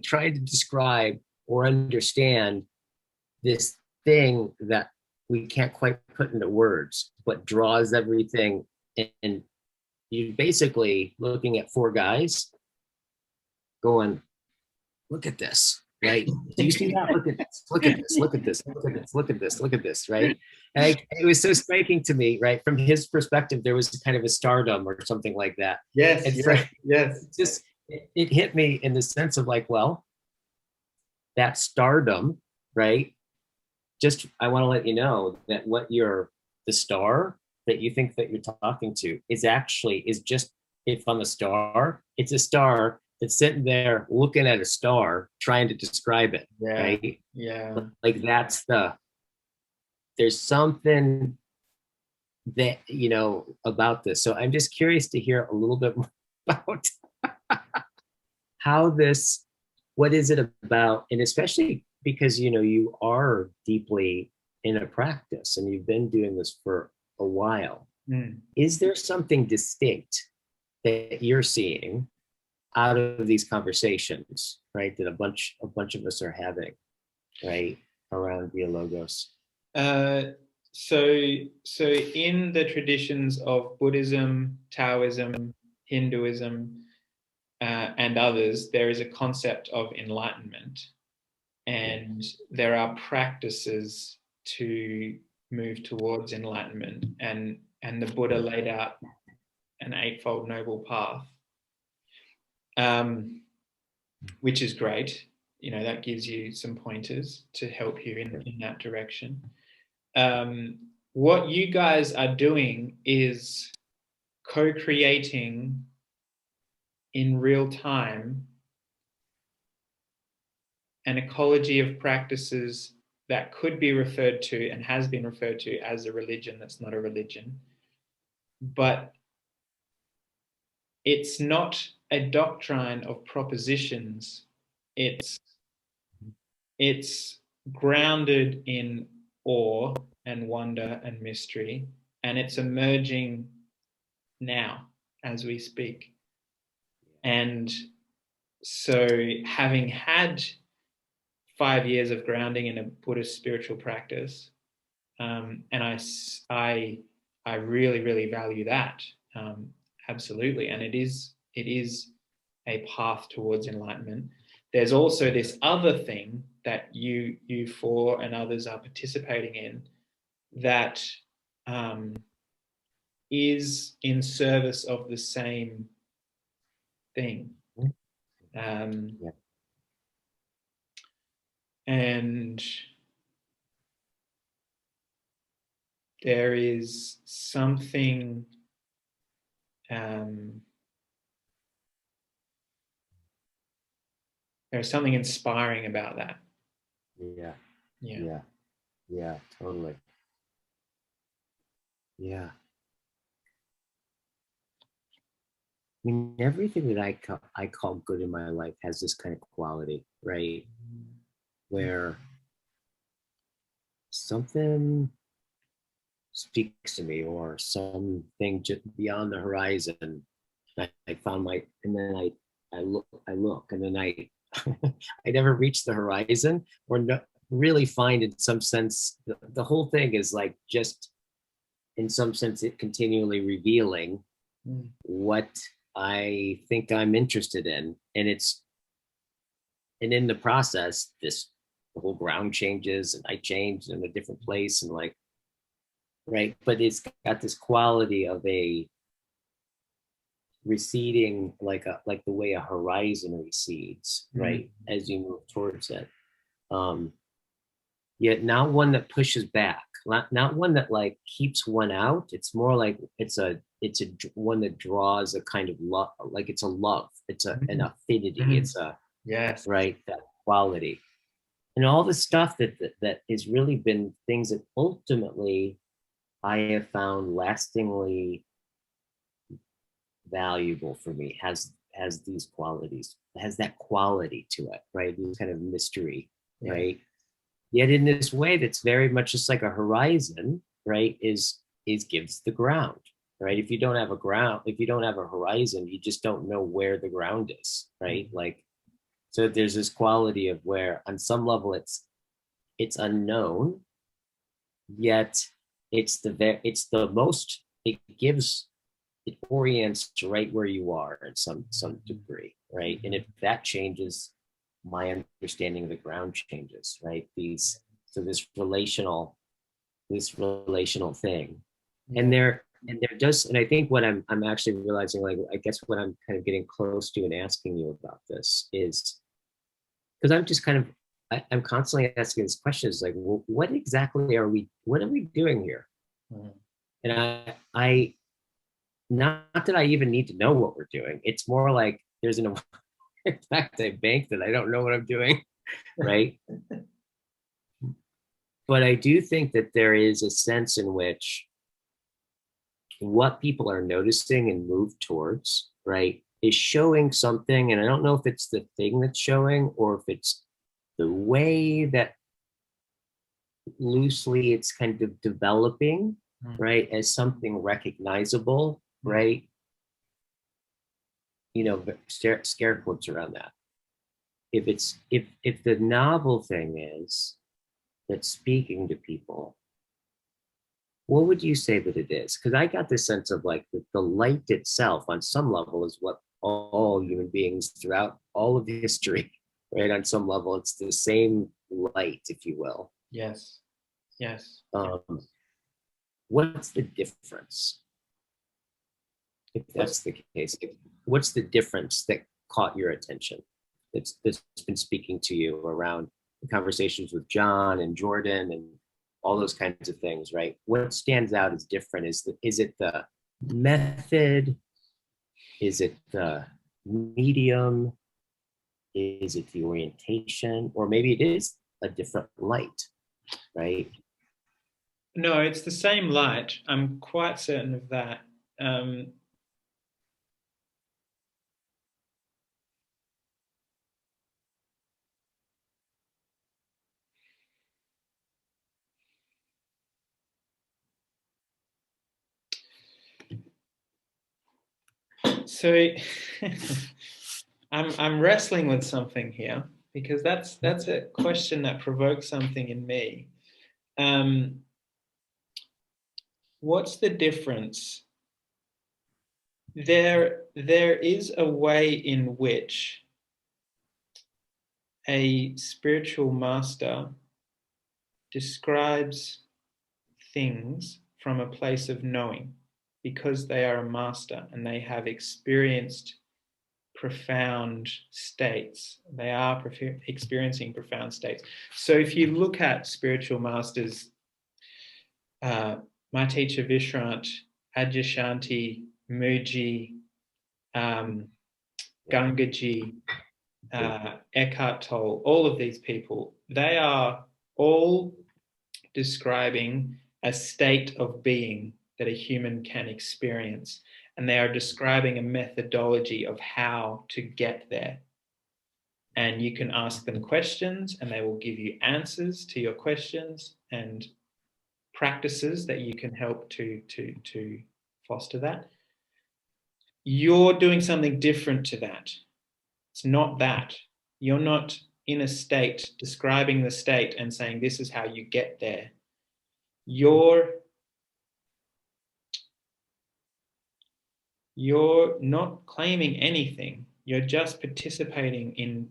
trying to describe or understand this thing that we can't quite put into words, but draws everything. And you're basically looking at four guys going, look at this, right? Do you see that? Look at this, look at this, look at this, look at this, look at this, look at this, right? And it was so striking to me, right? From his perspective, there was kind of a stardom or something like that. Yes, And yes, yes. just, it hit me in the sense of like, well, that stardom, right? Just, I want to let you know that the star that you think that you're talking to is just, if I'm a star, it's a star that's sitting there looking at a star trying to describe it, Yeah, right? yeah. Like there's something that, about this. So I'm just curious to hear a little bit more about how this, what is it about? And especially because, you are deeply in a practice and you've been doing this for a while. Mm. Is there something distinct that you're seeing out of these conversations, right? That a bunch of us are having, right, around Via Logos. So in the traditions of Buddhism, Taoism, Hinduism, and others, there is a concept of enlightenment, and there are practices to move towards enlightenment, and the Buddha laid out an eightfold noble path, which is great. That gives you some pointers to help you in that direction. What you guys are doing is co-creating in real time an ecology of practices that could be referred to and has been referred to as a religion that's not a religion. But it's not a doctrine of propositions. It's grounded in awe and wonder and mystery, and it's emerging now as we speak. And so, having had 5 years of grounding in a Buddhist spiritual practice, and I really, really value that, absolutely. And it is a path towards enlightenment. There's also this other thing that you four and others are participating in that is in service of the same thing. And there is something there's something inspiring about that. Yeah, totally. Yeah. I mean, everything that I call good in my life has this kind of quality, right? Where something speaks to me, or something just beyond the horizon. I found and then I look, and then I never reach the horizon, or really find, in some sense, the whole thing is like, just in some sense, it continually revealing what I think I'm interested in. And in the process, the whole ground changes, and I change in a different place, and like, right. But it's got this quality of a receding, like the way a horizon recedes, right, as you move towards it. Yet not one that pushes back, not one that like keeps one out. It's more like it's a it's one that draws a kind of love, like it's a love, it's an affinity, Mm. it's a Yes. right, that quality, and all the stuff that has really been things that ultimately I have found lastingly valuable for me, has these qualities, has that quality to it, right? This kind of mystery, Yeah. right? Yet in this way that's very much just like a horizon, right? Is gives the ground, right? If you don't have a ground, if you don't have a horizon, you just don't know where the ground is, right? Like, so there's this quality of where on some level it's unknown, yet it's the most, it gives, it orients right where you are in some degree, right? And if that changes, my understanding of the ground changes, right? These, so this relational thing, and Yeah. there does, and I think what I'm actually realizing, like I guess what I'm kind of getting close to and asking you about this is because I'm just kind of I'm constantly asking these questions like, well, what exactly are we? What are we doing here? Mm. And I not that I even need to know what we're doing. It's more like there's an in fact I bank that I don't know what I'm doing, right? But I do think that there is a sense in which what people are noticing and move towards, right, is showing something. And I don't know if it's the thing that's showing or if it's the way that loosely it's kind of developing, Mm. right, as something recognizable, Mm. right? You know, scare quotes around that. If the novel thing is that's speaking to people, what would you say that it is? Because I got this sense of like the light itself on some level is what all human beings throughout all of history, right? On some level, it's the same light, if you will. Yes. Yes. Um, what's the difference? If What's that's the case, what's the difference that caught your attention? That's been speaking to you around the conversations with John and Jordan and all those kinds of things, right? What stands out as different? Is it the method? Is it the medium? Is it the orientation? Or maybe it is a different light, right? No, it's the same light. I'm quite certain of that. Um, so I'm wrestling with something here because that's a question that provokes something in me. Um, what's the difference? There is a way in which a spiritual master describes things from a place of knowing because they are a master and they have experienced profound states. They are experiencing profound states. So if you look at spiritual masters, my teacher Vishrant, Adyashanti, Muji, Gangaji, Eckhart Tolle, all of these people, they are all describing a state of being that a human can experience. And they are describing a methodology of how to get there. And you can ask them questions and they will give you answers to your questions and practices that you can help to foster that. You're doing something different to that. It's not that. You're not in a state describing the state and saying this is how you get there. You're not claiming anything. You're just participating in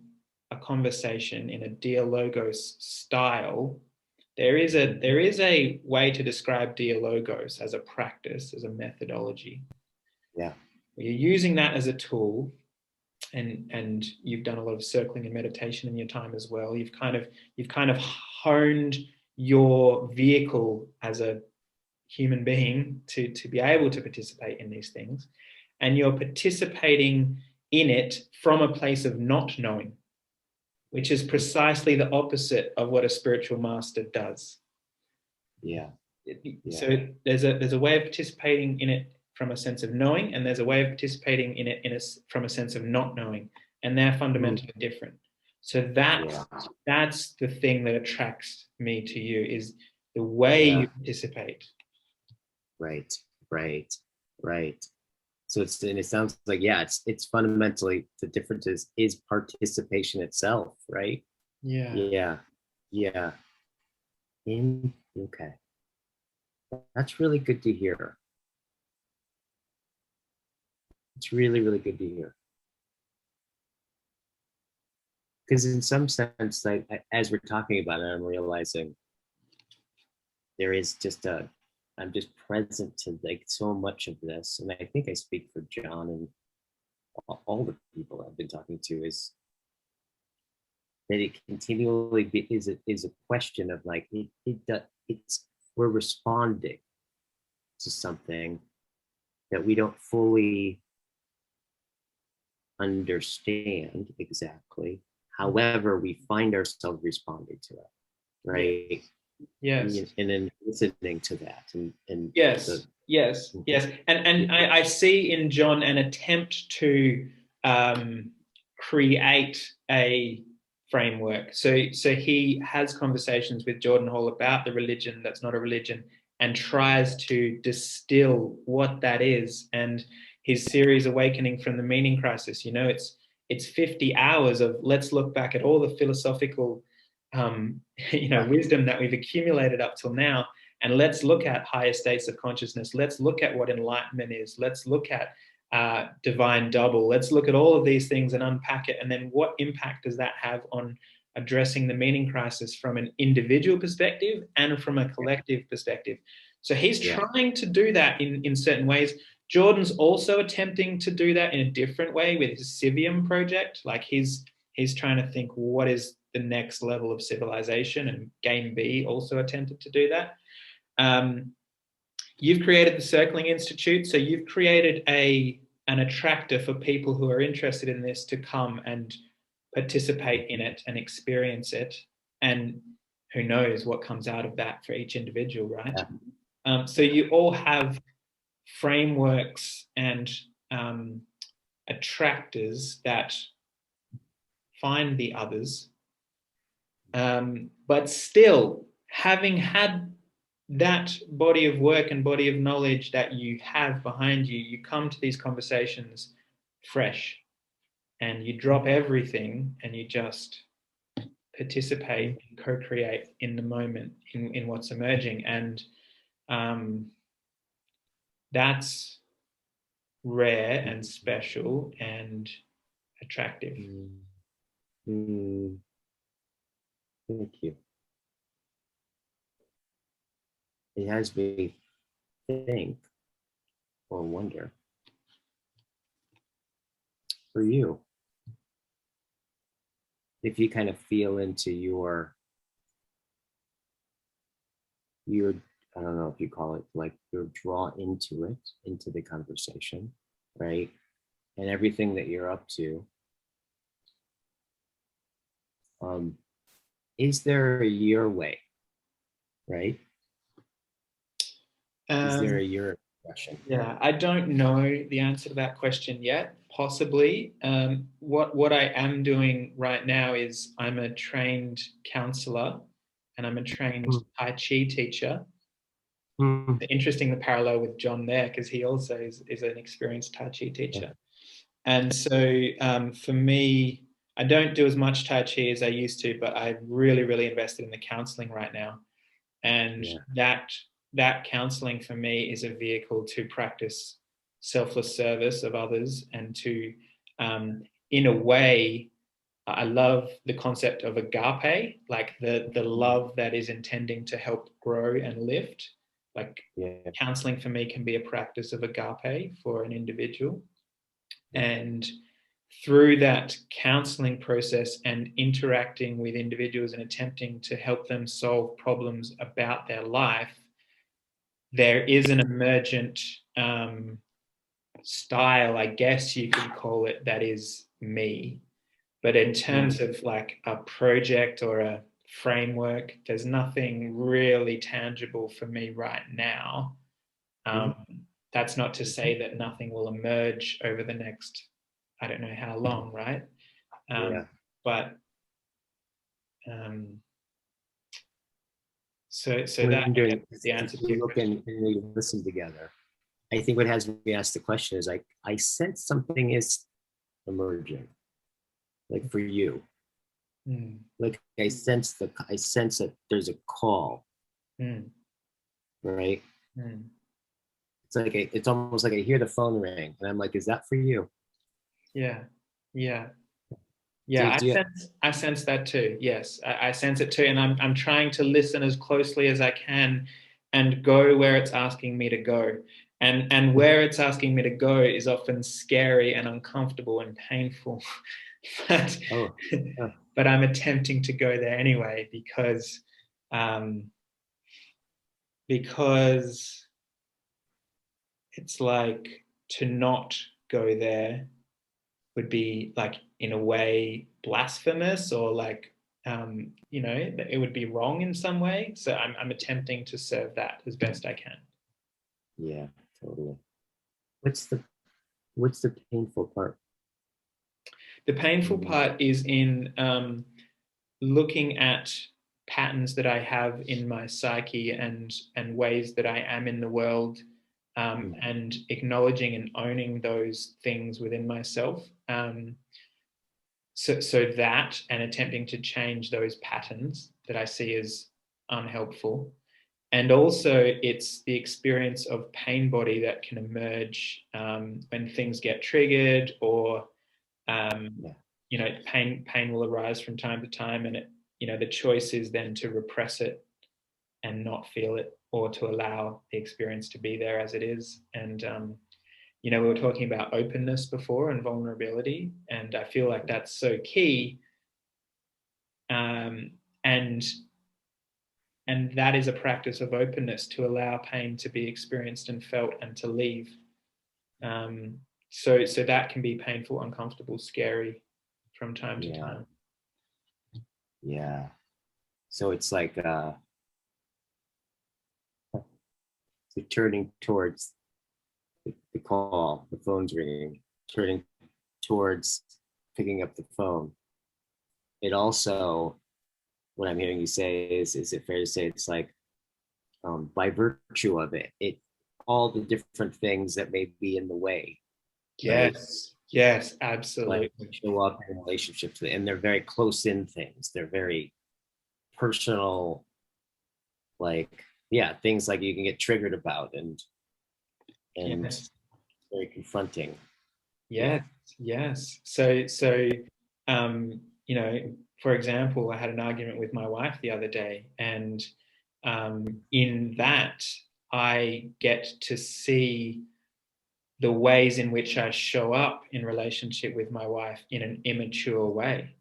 a conversation in a dialogos style. There is a way to describe dialogos as a practice, as a methodology. Yeah. You're using that as a tool, and you've done a lot of circling and meditation in your time as well. You've kind of honed your vehicle as a human being to be able to participate in these things, and you're participating in it from a place of not knowing, which is precisely the opposite of what a spiritual master does. Yeah. So there's a way of participating in it from a sense of knowing, and there's a way of participating in it from a sense of not knowing, and they're fundamentally different. So that's the thing that attracts me to you, is the way you participate. Right. So it sounds like, it's fundamentally, the difference is participation itself, right? Yeah. Okay. That's really good to hear. It's really, really good to hear. Because in some sense, like, as we're talking about it, I'm realizing there is just I'm just present to like so much of this. And I think I speak for John and all the people I've been talking to, is that it continually is a question of like, it's we're responding to something that we don't fully understand exactly. However, we find ourselves responding to it, right? Yes. And then listening to that, and yes. And I see in John an attempt to create a framework. So he has conversations with Jordan Hall about the religion that's not a religion, and tries to distill what that is. And his series Awakening from the Meaning Crisis, it's 50 hours of let's look back at all the philosophical wisdom that we've accumulated up till now, and let's look at higher states of consciousness. Let's look at what enlightenment is. Let's look at divine double. Let's look at all of these things and unpack it. And then what impact does that have on addressing the meaning crisis from an individual perspective and from a collective perspective? So he's trying to do that in certain ways. Jordan's also attempting to do that in a different way with his Civium project. Like he's trying to think, what is the next level of civilization? And Game B also attempted to do that. You've created the Circling Institute, so you've created an attractor for people who are interested in this to come and participate in it and experience it. And who knows what comes out of that for each individual, right? So you all have frameworks and attractors that find the others. But still, having had that body of work and body of knowledge that you have behind you, you come to these conversations fresh, and you drop everything and you just participate and co-create in the moment, in what's emerging. And that's rare and special and attractive. Thank you. It has me think or wonder, for you, if you kind of feel into your I don't know if you call it like your draw into it, into the conversation, right? And everything that you're up to. Is there a your way, right? Is there a your question? Yeah, I don't know the answer to that question yet. Possibly. What I am doing right now is I'm a trained counselor and I'm a trained Tai Chi teacher. Interesting, the parallel with John there, because he also is an experienced Tai Chi teacher. And so for me, I don't do as much Tai Chi as I used to, but I've really, really invested in the counseling right now. And that counseling for me is a vehicle to practice selfless service of others, and to, in a way, I love the concept of agape, like the love that is intending to help grow and lift. Like counseling for me can be a practice of agape for an individual. And through that counseling process and interacting with individuals and attempting to help them solve problems about their life, there is an emergent style, I guess you could call it, that is me. But in terms of like a project or a framework, there's nothing really tangible for me right now. That's not to say that nothing will emerge over the next, I don't know how long, right? But so that the answer to your question. And we listen together. I think what has me ask the question is like, I sense something is emerging, like for you. Like I sense that there's a call, right? It's like it's almost like I hear the phone ring, and I'm like, is that for you? Yeah. I sense that too. Yes, I sense it too, and I'm trying to listen as closely as I can, and go where it's asking me to go. And where it's asking me to go is often scary and uncomfortable and painful. but, but I'm attempting to go there anyway because it's like to not go there would be like in a way blasphemous, or like it would be wrong in some way. So I'm attempting to serve that as best I can. Yeah, totally. What's the painful part? The painful part is in looking at patterns that I have in my psyche and ways that I am in the world, and acknowledging and owning those things within myself. So that, and attempting to change those patterns that I see as unhelpful. And also it's the experience of pain body that can emerge when things get triggered, or pain will arise from time to time, and the choice is then to repress it and not feel it, or to allow the experience to be there as it is. And we were talking about openness before and vulnerability, and I feel like that's so key. And that is a practice of openness, to allow pain to be experienced and felt and to leave. So that can be painful, uncomfortable, scary from time to time. Yeah. So it's like so turning towards the call, the phone's ringing, turning towards picking up the phone. It also, what I'm hearing you say is it fair to say it's like by virtue of it all the different things that may be in the way. Yes, right? Yes, absolutely. Like show up in relationships, and they're very close in things. They're very personal, like things like you can get triggered about, and yes. Very confronting. Yes. So for example, I had an argument with my wife the other day, and in that I get to see the ways in which I show up in relationship with my wife in an immature way,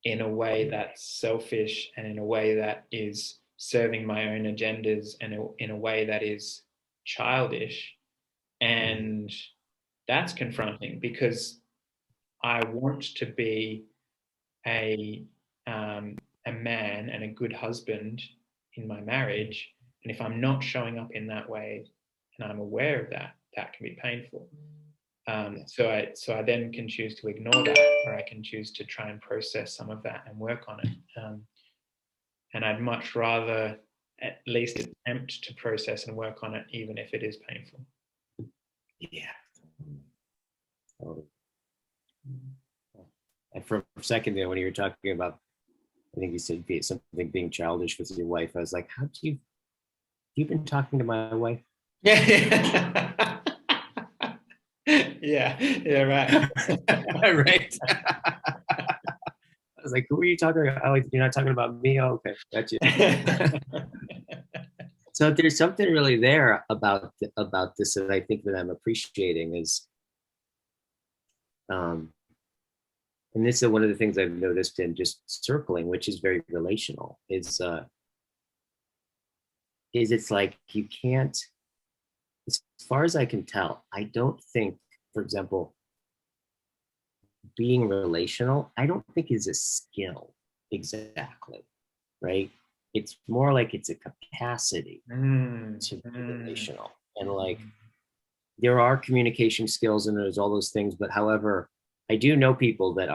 in a way that's selfish, and in a way that is serving my own agendas, and in a way that is childish. And that's confronting, because I want to be a man and a good husband in my marriage. And if I'm not showing up in that way, and I'm aware of that, that can be painful. So I then can choose to ignore that, or I can choose to try and process some of that and work on it. And I'd much rather at least attempt to process and work on it, even if it is painful. Yeah. And for a second there, when you were talking about, I think you said something being childish with your wife, I was like, you've been talking to my wife? Yeah. Yeah, right. Right. I was like, who are you talking about? Oh, you're not talking about me? Oh, okay, gotcha. So there's something really there about this that I think that I'm appreciating is, and this is one of the things I've noticed in just circling, which is very relational, is it's like you can't far as I can tell, I don't think, for example, being relational, I don't think is a skill exactly, right? It's more like it's a capacity to be relational. And like there are communication skills and there's all those things, but however, I do know people that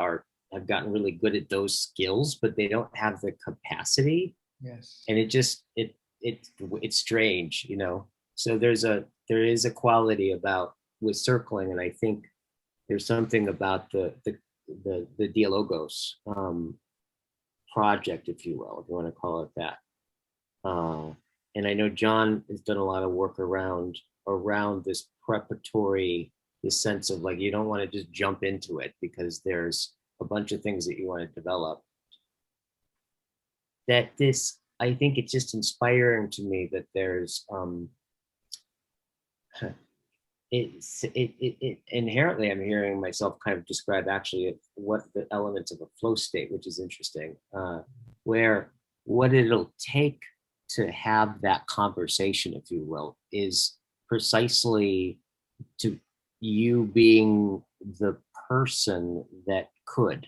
have gotten really good at those skills, but they don't have the capacity. Yes. And it's strange, you know. So there is a quality about with circling, and I think there's something about the dialogos project, if you will, if you want to call it that. And I know John has done a lot of work around this preparatory, this sense of like you don't want to just jump into it because there's a bunch of things that you want to develop. That this, I think it's just inspiring to me that there's it inherently, I'm hearing myself kind of describe actually what the elements of a flow state, which is interesting, where what it'll take to have that conversation, if you will, is precisely to you being the person that could,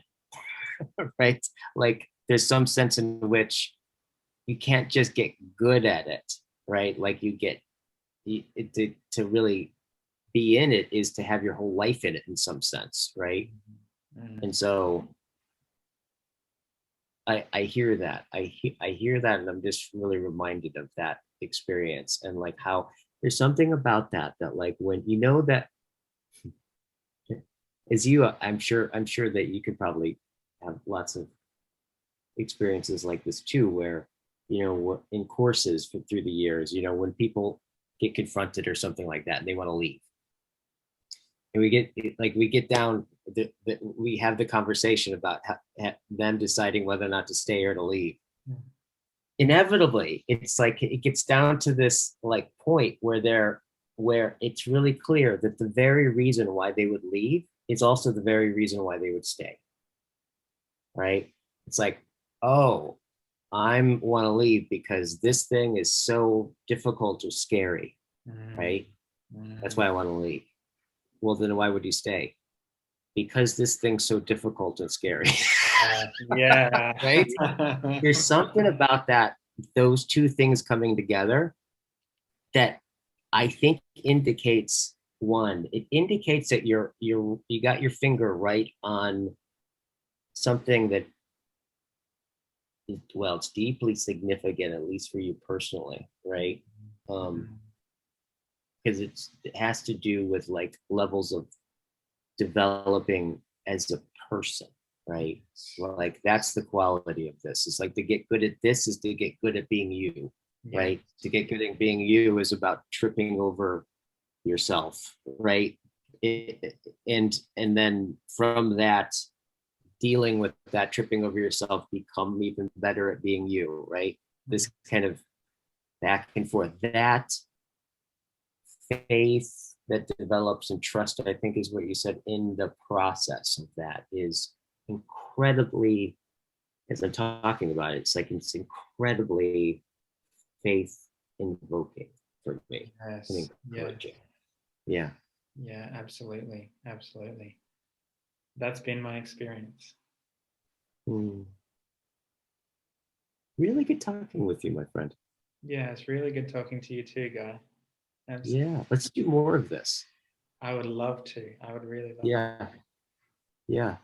right? Like there's some sense in which you can't just get good at it, right? Like you get to really be in it is to have your whole life in it in some sense, right? And so I hear that. I hear that, and I'm just really reminded of that experience and like how there's something about that like when you know that as you, I'm sure that you could probably have lots of experiences like this too, where you know in courses through the years, you know, when people get confronted or something like that, and they want to leave, and we get down, we have the conversation about them deciding whether or not to stay or to leave. Inevitably, it's like it gets down to this like point where it's really clear that the very reason why they would leave is also the very reason why they would stay. Right? It's like, oh, I want to leave because this thing is so difficult or scary, right? That's why I want to leave. Well, then why would you stay? Because this thing's so difficult and scary. Yeah. Right? There's something about that, those two things coming together that I think indicates one, it indicates that you got your finger right on something that, well, it's deeply significant, at least for you personally, right? Because it has to do with like levels of developing as a person, right? Like that's the quality of this. It's like to get good at this is to get good at being you, right? To get good at being you is about tripping over yourself, right? And then from that, dealing with that tripping over yourself, become even better at being you, right? This kind of back and forth, that faith that develops and trust, I think is what you said, in the process of that is incredibly, as I'm talking about it, it's like it's incredibly faith invoking for me. Yes. And encouraging. Yeah. Yeah, absolutely. Absolutely. That's been my experience. Really good talking with you, my friend. Yeah, it's really good talking to you too, Guy. Absolutely. Yeah, let's do more of this. I would love to. I would really love to. Yeah.